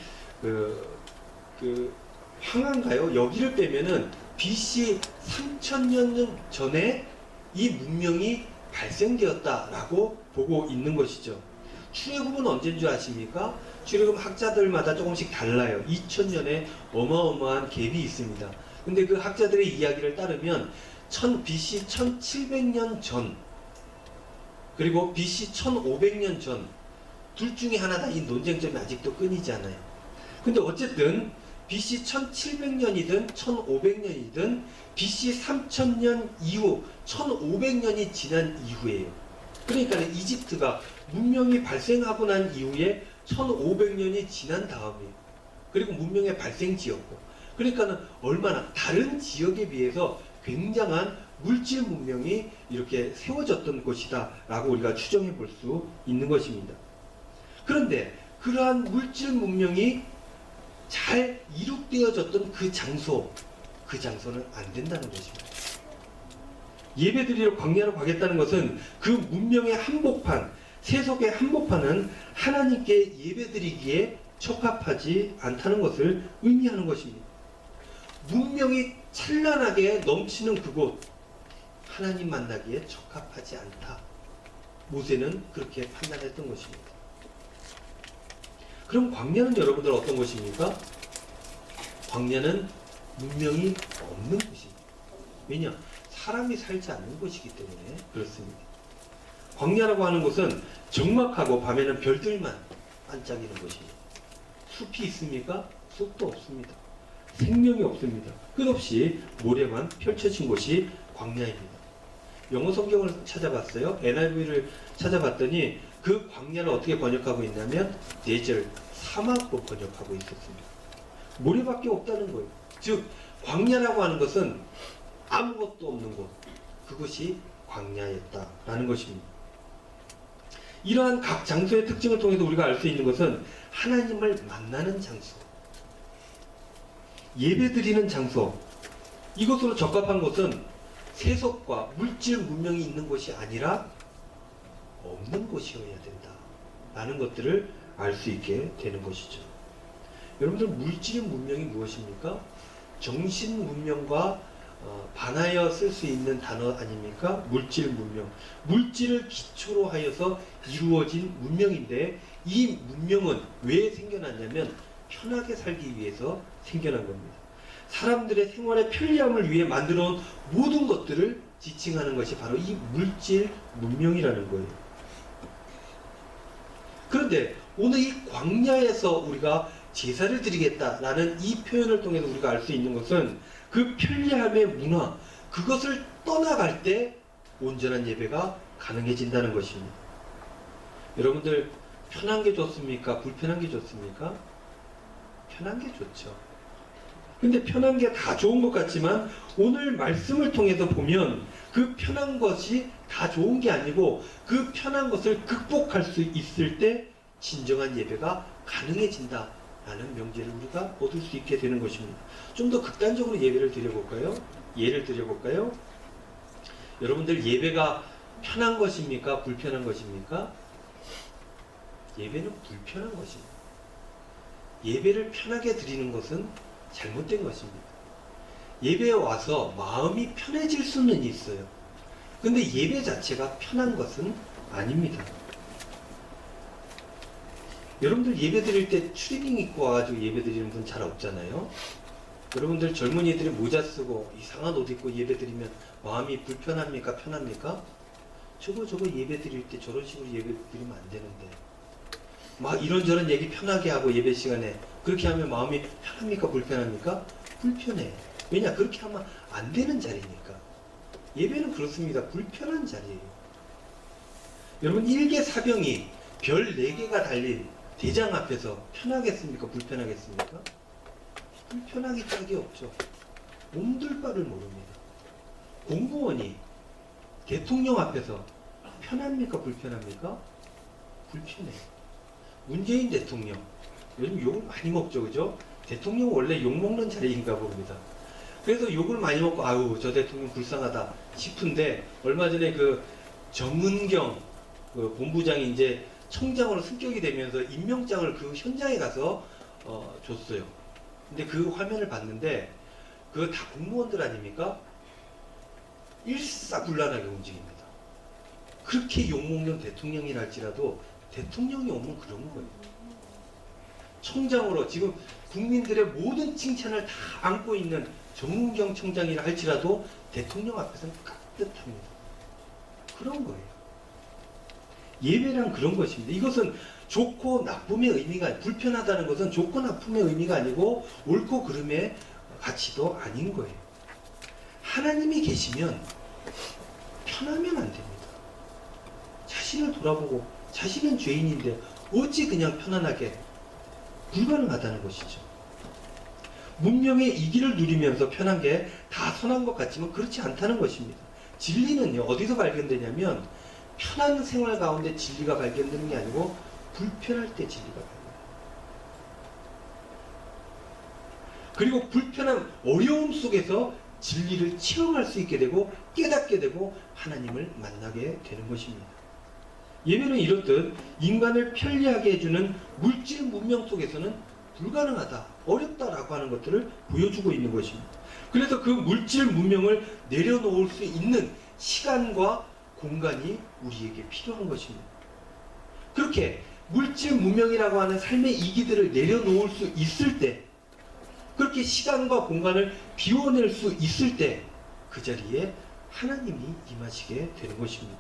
황하인가요? 여기를 빼면은 BC 3000년 전에 이 문명이 발생되었다라고 보고 있는 것이죠. 출애굽은 언제인 줄 아십니까? 출애굽 학자들마다 조금씩 달라요. 2000년에 어마어마한 갭이 있습니다. 근데 그 학자들의 이야기를 따르면 BC 1700년 전, 그리고 BC 1500년 전, 둘 중에 하나다. 이 논쟁점이 아직도 끊이지 않아요. 근데 어쨌든 BC 1700년이든 1500년이든 BC 3000년 이후 1500년이 지난 이후에요. 그러니까 이집트가 문명이 발생하고 난 이후에 1500년이 지난 다음이에요. 그리고 문명의 발생지였고, 그러니까는 얼마나 다른 지역에 비해서 굉장한 물질 문명이 이렇게 세워졌던 곳이다 라고 우리가 추정해 볼 수 있는 것입니다. 그런데 그러한 물질 문명이 잘 이룩되어졌던 그 장소는 안 된다는 것입니다. 예배드리러 광야로 가겠다는 것은 그 문명의 한복판, 세속의 한복판은 하나님께 예배드리기에 적합하지 않다는 것을 의미하는 것입니다. 문명이 찬란하게 넘치는 그곳, 하나님 만나기에 적합하지 않다. 모세는 그렇게 판단했던 것입니다. 그럼 광야는 여러분들 어떤 곳입니까? 광야는 문명이 없는 곳입니다. 왜냐? 사람이 살지 않는 곳이기 때문에 그렇습니다. 광야라고 하는 곳은 적막하고 밤에는 별들만 반짝이는 곳입니다. 숲이 있습니까? 숲도 없습니다. 생명이 없습니다. 끝없이 모래만 펼쳐진 곳이 광야입니다. 영어 성경을 찾아봤어요. NIV를 찾아봤더니 그 광야를 어떻게 번역하고 있냐면 데절, 사막으로 번역하고 있었습니다. 모래밖에 없다는 거예요. 즉 광야라고 하는 것은 아무것도 없는 곳, 그것이 광야였다라는 것입니다. 이러한 각 장소의 특징을 통해서 우리가 알 수 있는 것은 하나님을 만나는 장소, 예배드리는 장소, 이것으로 적합한 곳은 세속과 물질 문명이 있는 곳이 아니라 없는 곳이어야 된다 라는 것들을 알 수 있게 되는 것이죠. 여러분들 물질 문명이 무엇입니까? 정신 문명과 반하여 쓸 수 있는 단어 아닙니까? 물질 문명. 물질을 기초로 하여서 이루어진 문명인데 이 문명은 왜 생겨났냐면 편하게 살기 위해서 생겨난 겁니다. 사람들의 생활의 편리함을 위해 만들어 온 모든 것들을 지칭하는 것이 바로 이 물질 문명이라는 거예요. 그런데 오늘 이 광야에서 우리가 제사를 드리겠다라는 이 표현을 통해서 우리가 알 수 있는 것은 그 편리함의 문화, 그것을 떠나갈 때 온전한 예배가 가능해진다는 것입니다. 여러분들 편한 게 좋습니까? 불편한 게 좋습니까? 편한 게 좋죠. 근데 편한 게 다 좋은 것 같지만 오늘 말씀을 통해서 보면 그 편한 것이 다 좋은 게 아니고 그 편한 것을 극복할 수 있을 때 진정한 예배가 가능해진다라는 명제를 우리가 얻을 수 있게 되는 것입니다. 좀 더 극단적으로 예배를 드려볼까요? 예를 드려볼까요? 여러분들 예배가 편한 것입니까? 불편한 것입니까? 예배는 불편한 것입니다. 예배를 편하게 드리는 것은 잘못된 것입니다. 예배에 와서 마음이 편해질 수는 있어요. 근데 예배 자체가 편한 것은 아닙니다. 여러분들 예배 드릴 때 추리닝 입고 와가지고 예배 드리는 분 잘 없잖아요. 여러분들 젊은이들이 모자 쓰고 이상한 옷 입고 예배 드리면 마음이 불편합니까? 편합니까? 저거 예배 드릴 때 저런 식으로 예배 드리면 안 되는데 막 이런저런 얘기 편하게 하고 예배 시간에 그렇게 하면 마음이 편합니까? 불편합니까? 불편해. 왜냐? 그렇게 하면 안 되는 자리니까. 예배는 그렇습니다. 불편한 자리예요. 여러분 일개 사병이 별 4개가 달린 대장 앞에서 편하겠습니까? 불편하겠습니까? 불편하기 짝이 없죠. 몸둘 바를 모릅니다. 공무원이 대통령 앞에서 편합니까? 불편합니까? 불편해. 문재인 대통령 요즘 욕을 많이 먹죠, 그죠? 대통령 원래 욕 먹는 자리인가 봅니다. 그래서 욕을 많이 먹고 아유 저 대통령 불쌍하다 싶은데 얼마 전에 그 정은경 그 본부장이 이제 청장으로 승격이 되면서 임명장을 그 현장에 가서 줬어요. 근데 그 화면을 봤는데 그거 다 공무원들 아닙니까? 일사불란하게 움직입니다. 그렇게 욕먹는 대통령이랄지라도 대통령이 오면 그런 거예요. 청장으로 지금 국민들의 모든 칭찬을 다 안고 있는 정은경 청장이라 할지라도 대통령 앞에서는 깍듯합니다. 그런 거예요. 예배란 그런 것입니다. 이것은 좋고 나쁨의 의미가, 불편하다는 것은 좋고 나쁨의 의미가 아니고 옳고 그름의 가치도 아닌 거예요. 하나님이 계시면 편하면 안 됩니다. 자신을 돌아보고 자신은 죄인인데 어찌 그냥 편안하게, 불가능하다는 것이죠. 문명의 이기를 누리면서 편한 게 다 선한 것 같지만 그렇지 않다는 것입니다. 진리는요 어디서 발견되냐면 편한 생활 가운데 진리가 발견되는 게 아니고 불편할 때 진리가 발견돼요. 그리고 불편한 어려움 속에서 진리를 체험할 수 있게 되고 깨닫게 되고 하나님을 만나게 되는 것입니다. 예배는 이렇듯 인간을 편리하게 해주는 물질 문명 속에서는 불가능하다, 어렵다라고 하는 것들을 보여주고 있는 것입니다. 그래서 그 물질 문명을 내려놓을 수 있는 시간과 공간이 우리에게 필요한 것입니다. 그렇게 물질 문명이라고 하는 삶의 이기들을 내려놓을 수 있을 때, 그렇게 시간과 공간을 비워낼 수 있을 때 그 자리에 하나님이 임하시게 되는 것입니다.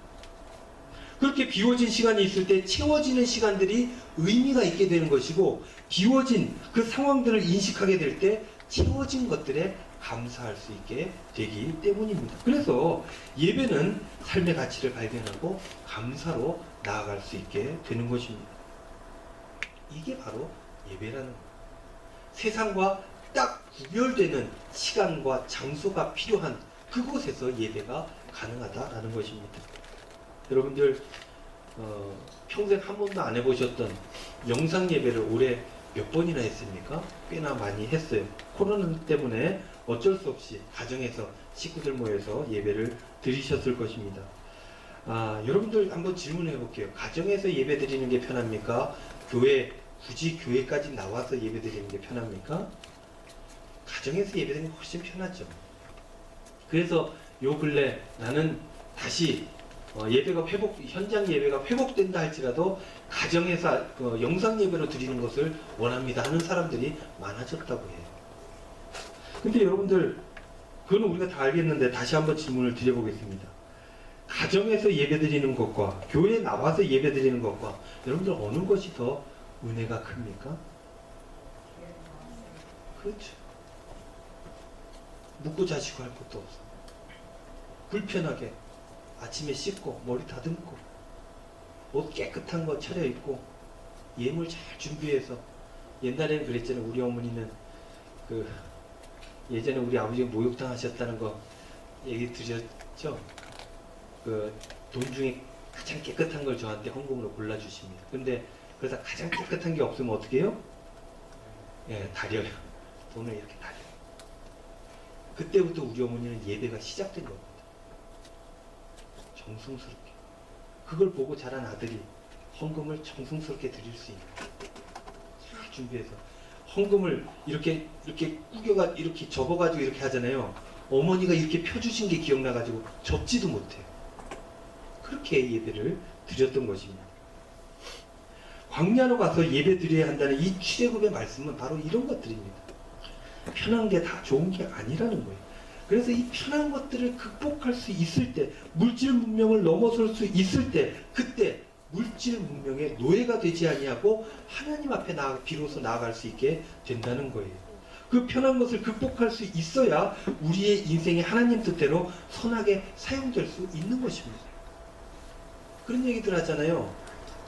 그렇게 비워진 시간이 있을 때 채워지는 시간들이 의미가 있게 되는 것이고, 비워진 그 상황들을 인식하게 될 때 채워진 것들에 감사할 수 있게 되기 때문입니다. 그래서 예배는 삶의 가치를 발견하고 감사로 나아갈 수 있게 되는 것입니다. 이게 바로 예배라는 거예요. 세상과 딱 구별되는 시간과 장소가 필요한 그곳에서 예배가 가능하다라는 것입니다. 여러분들 평생 한 번도 안 해보셨던 영상 예배를 올해 몇 번이나 했습니까? 꽤나 많이 했어요. 코로나 때문에 어쩔 수 없이 가정에서 식구들 모여서 예배를 드리셨을 것입니다. 여러분들 한번 질문해 볼게요. 가정에서 예배 드리는 게 편합니까? 굳이 교회까지 나와서 예배 드리는 게 편합니까? 가정에서 예배 드리는 게 훨씬 편하죠. 그래서 요 근래 나는 다시 현장 예배가 회복된다 할지라도 가정에서 영상 예배로 드리는 것을 원합니다 하는 사람들이 많아졌다고 해요. 근데 여러분들, 그건 우리가 다 알겠는데 다시 한번 질문을 드려보겠습니다. 가정에서 예배 드리는 것과 교회에 나와서 예배 드리는 것과 여러분들 어느 것이 더 은혜가 큽니까? 그렇죠. 묻고 자시고 할 것도 없어. 불편하게 아침에 씻고 머리 다듬고 옷 깨끗한 거 차려입고 예물 잘 준비해서, 옛날에는 그랬잖아요. 우리 어머니는 예전에 우리 아버지가 모욕당 하셨다는 거 얘기 드렸죠? 돈 중에 가장 깨끗한 걸 저한테 헌금으로 골라주십니다. 근데 그래서 가장 깨끗한 게 없으면 어떻게 해요? 다려요. 돈을 이렇게 다려요. 그때부터 우리 어머니는 예배가 시작된 겁니다. 정성스럽게. 그걸 보고 자란 아들이 헌금을 정성스럽게 드릴 수 있는, 잘 준비해서 헌금을 이렇게 구겨가 이렇게 접어가지고 이렇게 하잖아요. 어머니가 이렇게 펴주신 게 기억나가지고 접지도 못해요. 그렇게 예배를 드렸던 것입니다. 광야로 가서 예배 드려야 한다는 이 출애굽의 말씀은 바로 이런 것들입니다. 편한 게 다 좋은 게 아니라는 거예요. 그래서 이 편한 것들을 극복할 수 있을 때, 물질 문명을 넘어설 수 있을 때, 그때 물질 문명의 노예가 되지 아니하고 하나님 앞에 비로소 나아갈 수 있게 된다는 거예요. 그 편한 것을 극복할 수 있어야 우리의 인생이 하나님 뜻대로 선하게 사용될 수 있는 것입니다. 그런 얘기들 하잖아요.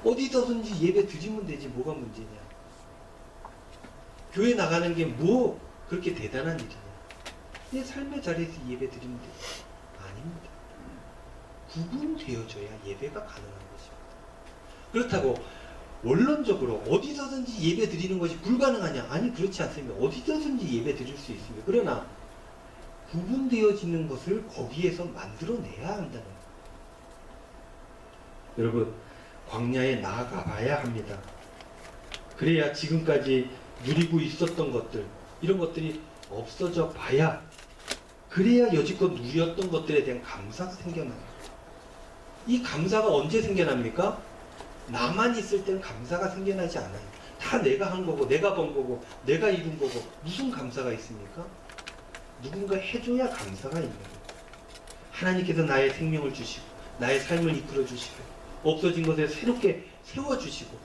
어디서든지 예배 드리면 되지 뭐가 문제냐. 교회 나가는 게 뭐 그렇게 대단한 일이냐. 내 삶의 자리에서 예배 드리면 되지. 아닙니다. 구분되어져야 예배가 가능한 것입니다. 그렇다고 원론적으로 어디서든지 예배 드리는 것이 불가능하냐? 아니, 그렇지 않습니다. 어디서든지 예배 드릴 수 있습니다. 그러나 구분되어지는 것을 거기에서 만들어내야 한다는 거예요. 여러분, 광야에 나아가 봐야 합니다. 그래야 지금까지 누리고 있었던 것들, 이런 것들이 없어져 봐야, 그래야 여지껏 누렸던 것들에 대한 감사가 생겨나요. 이 감사가 언제 생겨납니까? 나만 있을 때는 감사가 생겨나지 않아요. 다 내가 한 거고, 내가 번 거고, 내가 이룬 거고, 무슨 감사가 있습니까? 누군가 해줘야 감사가 있는 거예요. 하나님께서 나의 생명을 주시고, 나의 삶을 이끌어 주시고, 없어진 것에 새롭게 세워주시고,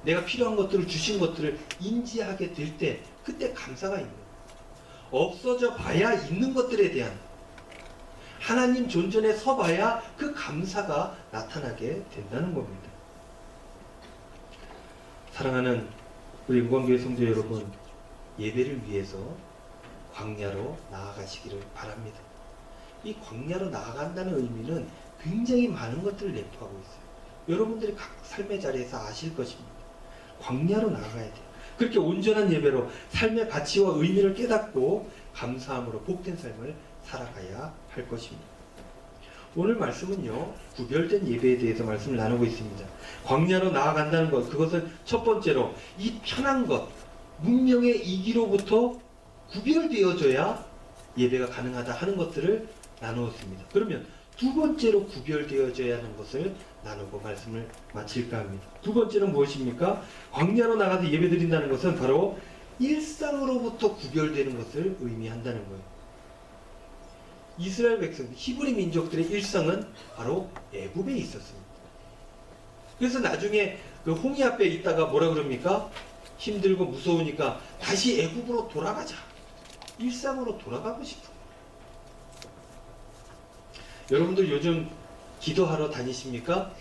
내가 필요한 것들을 주신 것들을 인지하게 될 때, 그때 감사가 있는 거예요. 없어져 봐야 있는 것들에 대한, 하나님 존전에 서봐야 그 감사가 나타나게 된다는 겁니다. 사랑하는 우리 영광교회 성도 여러분, 예배를 위해서 광야로 나아가시기를 바랍니다. 이 광야로 나아간다는 의미는 굉장히 많은 것들을 내포하고 있어요. 여러분들이 각 삶의 자리에서 아실 것입니다. 광야로 나아가야 돼요. 그렇게 온전한 예배로 삶의 가치와 의미를 깨닫고 감사함으로 복된 삶을 살아가야 할 것입니다. 오늘 말씀은요, 구별된 예배에 대해서 말씀을 나누고 있습니다. 광야로 나아간다는 것, 그것은 첫 번째로 이 편한 것, 문명의 이기로부터 구별되어져야 예배가 가능하다 하는 것들을 나누었습니다. 그러면 두 번째로 구별되어져야 하는 것을 나누고 말씀을 마칠까 합니다. 두 번째는 무엇입니까? 광야로 나가서 예배 드린다는 것은 바로 일상으로부터 구별되는 것을 의미한다는 거예요. 이스라엘 백성, 히브리 민족들의 일상은 바로 애굽에 있었습니다. 그래서 나중에 그 홍해 앞에 있다가 뭐라 그럽니까? 힘들고 무서우니까 다시 애굽으로 돌아가자. 일상으로 돌아가고 싶은 거예요. 여러분들 요즘 기도하러 다니십니까?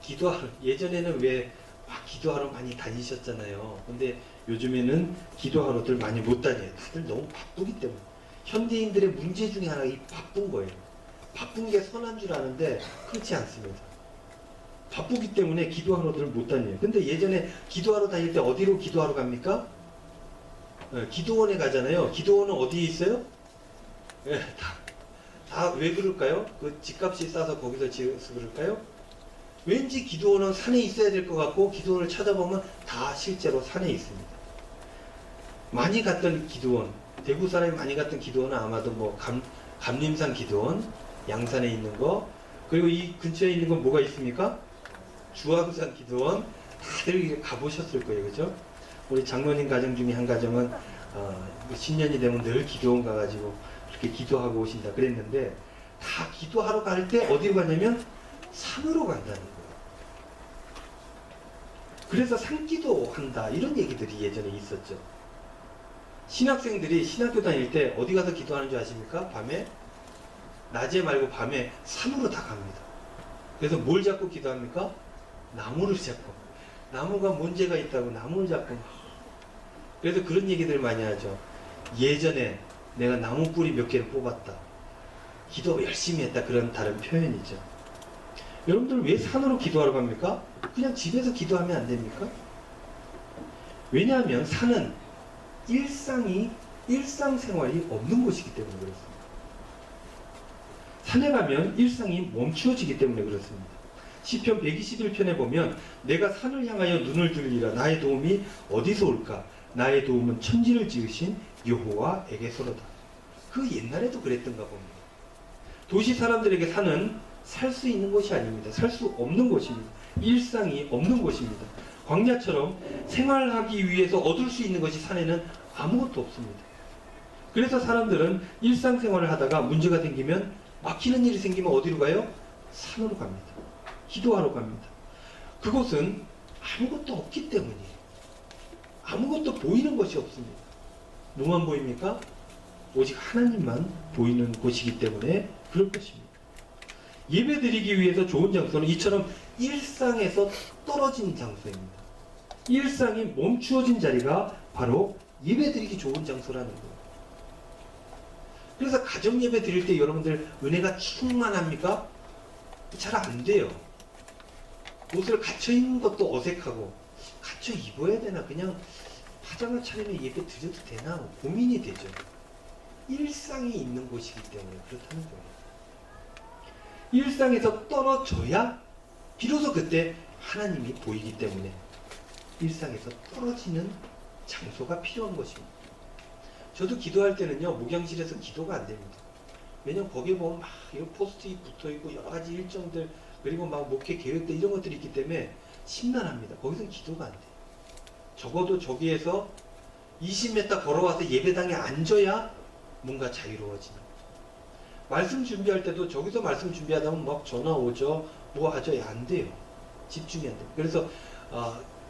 기도하러, 예전에는 왜 막 기도하러 많이 다니셨잖아요. 근데 요즘에는 기도하러들 많이 못 다녀요. 다들 너무 바쁘기 때문에. 현대인들의 문제 중에 하나가 이 바쁜 거예요. 바쁜 게 선한 줄 아는데 그렇지 않습니다. 바쁘기 때문에 기도하러들 못 다녀요. 근데 예전에 기도하러 다닐 때 어디로 기도하러 갑니까? 기도원에 가잖아요. 기도원은 어디에 있어요? 다 왜 그럴까요? 그 집값이 싸서 거기서 지어서 그럴까요? 왠지 기도원은 산에 있어야 될 것 같고 기도원을 찾아보면 다 실제로 산에 있습니다. 많이 갔던 기도원, 대구 사람이 많이 갔던 기도원은 아마도 뭐 감림산 기도원, 양산에 있는 거, 그리고 이 근처에 있는 건 뭐가 있습니까? 주황산 기도원, 다들 가보셨을 거예요, 그죠? 우리 장로님 가정 중에 한 가정은 신년이 되면 늘 기도원 가가지고 그렇게 기도하고 오신다 그랬는데, 다 기도하러 갈 때 어디로 가냐면 산으로 간다는 거예요. 그래서 산기도 한다 이런 얘기들이 예전에 있었죠. 신학생들이 신학교 다닐 때 어디 가서 기도하는 줄 아십니까? 밤에? 낮에 말고 밤에 산으로 다 갑니다. 그래서 뭘 잡고 기도합니까? 나무를 잡고. 나무가 문제가 있다고 나무를 잡고. 그래서 그런 얘기들 많이 하죠. 예전에 내가 나무 뿌리 몇 개를 뽑았다. 기도 열심히 했다. 그런 다른 표현이죠. 여러분들 왜 산으로 기도하러 갑니까? 그냥 집에서 기도하면 안 됩니까? 왜냐하면 산은 일상생활이 없는 곳이기 때문에 그렇습니다. 산에 가면 일상이 멈추어지기 때문에 그렇습니다. 시편 121편에 보면 내가 산을 향하여 눈을 들리라. 나의 도움이 어디서 올까? 나의 도움은 천지를 지으신 여호와에게서로다. 그 옛날에도 그랬던가 봅니다. 도시 사람들에게 산은 살 수 있는 곳이 아닙니다. 살 수 없는 곳입니다. 일상이 없는 곳입니다. 광야처럼 생활하기 위해서 얻을 수 있는 것이 산에는 아무것도 없습니다. 그래서 사람들은 일상생활을 하다가 문제가 생기면, 막히는 일이 생기면 어디로 가요? 산으로 갑니다. 기도하러 갑니다. 그곳은 아무것도 없기 때문이에요. 아무것도 보이는 것이 없습니다. 뭐만 보입니까? 오직 하나님만 보이는 곳이기 때문에 그럴 것입니다. 예배 드리기 위해서 좋은 장소는 이처럼 일상에서 떨어진 장소입니다. 일상이 멈추어진 자리가 바로 예배 드리기 좋은 장소라는 거예요. 그래서 가정 예배 드릴 때 여러분들 은혜가 충만합니까? 잘 안 돼요. 옷을 갖춰 입는 것도 어색하고, 갖춰 입어야 되나, 그냥 화장을 차리면 예배 드려도 되나 고민이 되죠. 일상이 있는 곳이기 때문에 그렇다는 거예요. 일상에서 떨어져야 비로소 그때 하나님이 보이기 때문에 일상에서 떨어지는 장소가 필요한 것입니다. 저도 기도할 때는요, 목양실에서 기도가 안 됩니다. 왜냐면 거기에 보면 막 이런 포스트잇 붙어 있고 여러 가지 일정들, 그리고 막 목회 계획들 이런 것들이 있기 때문에 심란합니다. 거기서는 기도가 안 돼요. 적어도 저기에서 20m 걸어와서 예배당에 앉아야 뭔가 자유로워지는. 말씀 준비할 때도 저기서 말씀 준비하다 보면 막 전화 오죠, 뭐 하죠, 안 돼요. 집중이 안 돼요. 그래서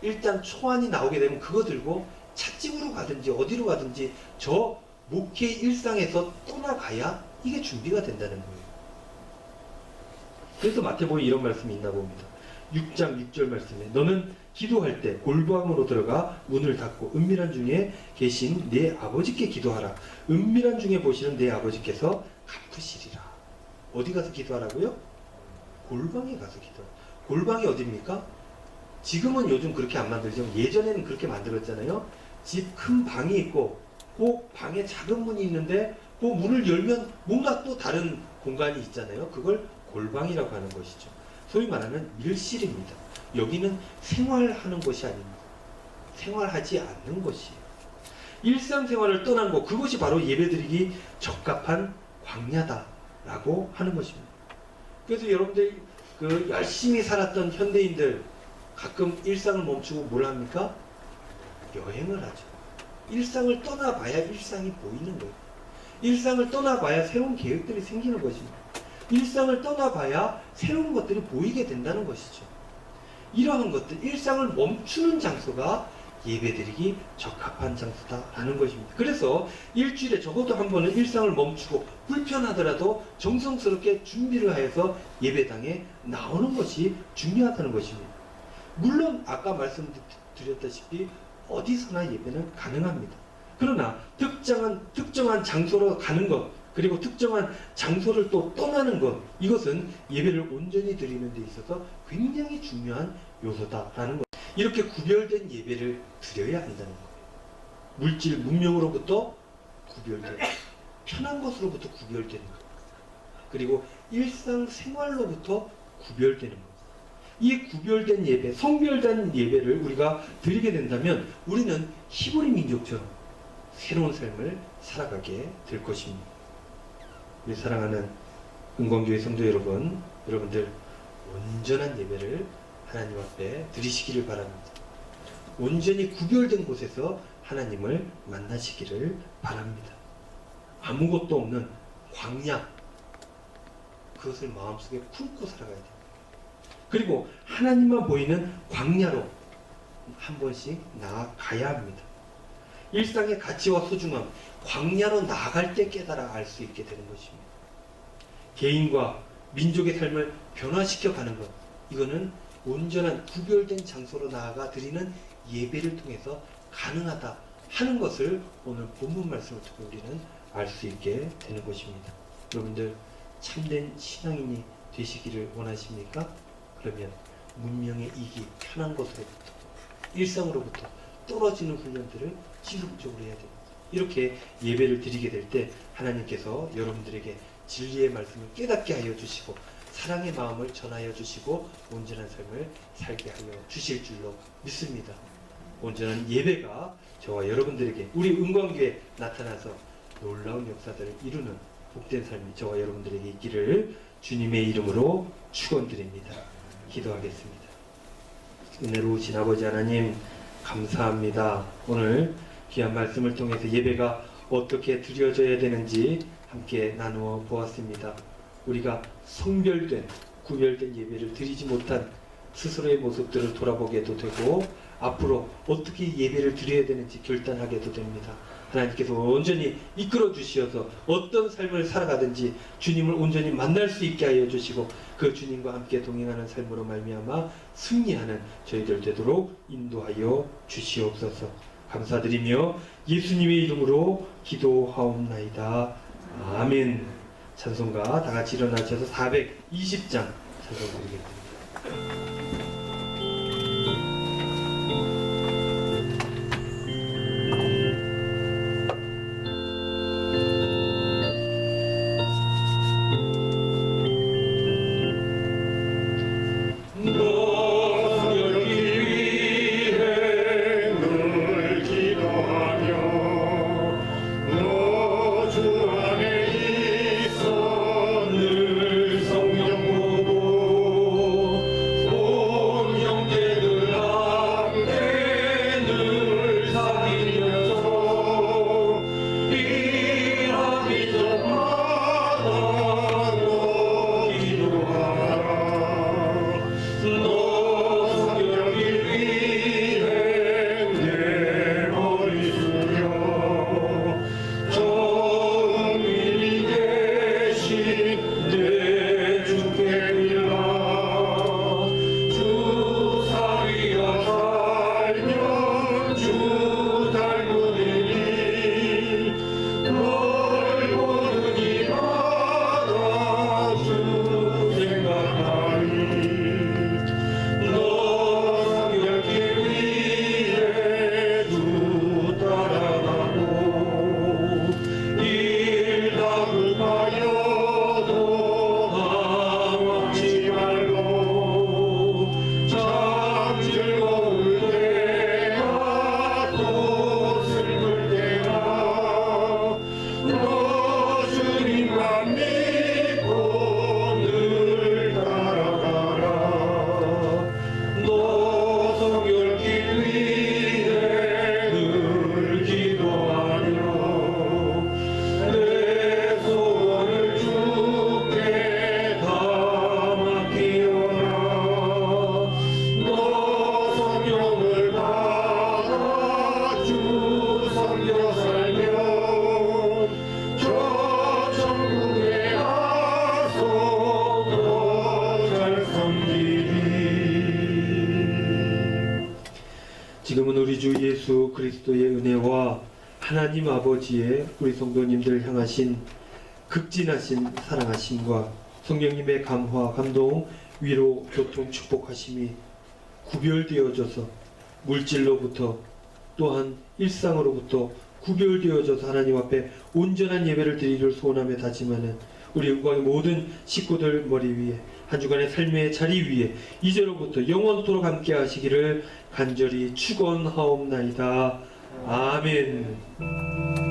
일단 초안이 나오게 되면 그거 들고 찻집으로 가든지 어디로 가든지 저 목회 일상에서 떠나가야 이게 준비가 된다는 거예요. 그래서 마태복음에 이런 말씀이 있나 봅니다. 6장 6절 말씀에 너는 기도할 때 골방으로 들어가 문을 닫고 은밀한 중에 계신 내 아버지께 기도하라. 은밀한 중에 보시는 내 아버지께서 갚으시리라. 어디 가서 기도하라고요? 골방에 가서 기도하라. 골방이 어디입니까? 지금은 요즘 그렇게 안 만들죠. 예전에는 그렇게 만들었잖아요. 집 큰 방이 있고 그 방에 작은 문이 있는데 그 문을 열면 뭔가 또 다른 공간이 있잖아요. 그걸 골방이라고 하는 것이죠. 소위 말하는 밀실입니다. 여기는 생활하는 것이 아닙니다. 생활하지 않는 것이에요. 일상생활을 떠난 곳, 그것이 바로 예배드리기 적합한 광야다라고 하는 것입니다. 그래서 여러분들 그 열심히 살았던 현대인들 가끔 일상을 멈추고 뭘 합니까? 여행을 하죠. 일상을 떠나봐야 일상이 보이는 거예요. 일상을 떠나봐야 새로운 계획들이 생기는 것입니다. 일상을 떠나봐야 새로운 것들이 보이게 된다는 것이죠. 이러한 것들, 일상을 멈추는 장소가 예배드리기 적합한 장소다라는 것입니다. 그래서 일주일에 적어도 한 번은 일상을 멈추고 불편하더라도 정성스럽게 준비를 하여서 예배당에 나오는 것이 중요하다는 것입니다. 물론 아까 말씀드렸다시피 어디서나 예배는 가능합니다. 그러나 특정한 장소로 가는 것, 그리고 특정한 장소를 또 떠나는 것, 이것은 예배를 온전히 드리는 데 있어서 굉장히 중요한 요소다라는 것. 이렇게 구별된 예배를 드려야 한다는 거예요. 물질, 문명으로부터 구별된, 편한 것으로부터 구별된 것. 그리고 일상생활로부터 구별되는 것. 이 구별된 예배, 성별된 예배를 우리가 드리게 된다면 우리는 히브리 민족처럼 새로운 삶을 살아가게 될 것입니다. 우리 사랑하는 은광교회 성도 여러분, 여러분들 온전한 예배를 하나님 앞에 드리시기를 바랍니다. 온전히 구별된 곳에서 하나님을 만나시기를 바랍니다. 아무것도 없는 광야, 그것을 마음속에 품고 살아가야 됩니다. 그리고 하나님만 보이는 광야로 한 번씩 나아가야 합니다. 일상의 가치와 소중함, 광야로 나아갈 때 깨달아 알 수 있게 되는 것입니다. 개인과 민족의 삶을 변화시켜 가는 것, 이거는 온전한 구별된 장소로 나아가 드리는 예배를 통해서 가능하다 하는 것을 오늘 본문 말씀을 통해 우리는 알 수 있게 되는 것입니다. 여러분들 참된 신앙인이 되시기를 원하십니까? 그러면 문명의 이기, 편한 것으로부터, 일상으로부터 떨어지는 훈련들을 지속적으로 해야 됩니다. 이렇게 예배를 드리게 될 때 하나님께서 여러분들에게 진리의 말씀을 깨닫게 하여 주시고 사랑의 마음을 전하여 주시고 온전한 삶을 살게 하여 주실 줄로 믿습니다. 온전한 예배가 저와 여러분들에게 우리 은광교회에 나타나서 놀라운 역사들을 이루는 복된 삶이 저와 여러분들에게 있기를 주님의 이름으로 축원드립니다. 기도하겠습니다. 은혜로우신 아버지 하나님 감사합니다. 오늘 귀한 말씀을 통해서 예배가 어떻게 드려져야 되는지 함께 나누어 보았습니다. 우리가 성별된, 구별된 예배를 드리지 못한 스스로의 모습들을 돌아보게도 되고 앞으로 어떻게 예배를 드려야 되는지 결단하게도 됩니다. 하나님께서 온전히 이끌어 주시어서 어떤 삶을 살아가든지 주님을 온전히 만날 수 있게 하여 주시고 그 주님과 함께 동행하는 삶으로 말미암아 승리하는 저희들 되도록 인도하여 주시옵소서. 감사드리며 예수님의 이름으로 기도하옵나이다. 아멘. 찬송가 다 같이 일어나셔서 420장 찬송 드리겠습니다. 지금은 우리 주 예수 그리스도의 은혜와 하나님 아버지의 우리 성도님들 향하신 극진하신 사랑하심과 성령님의 감화, 감동, 위로, 교통, 축복하심이 구별되어져서 물질로부터 또한 일상으로부터 구별되어져서 하나님 앞에 온전한 예배를 드리기를 소원하며 다짐하는 우리 영광의 모든 식구들 머리 위에 한 주간의 삶의 자리 위에 이제로부터 영원토록 함께 하시기를 간절히 축원하옵나이다. 아멘.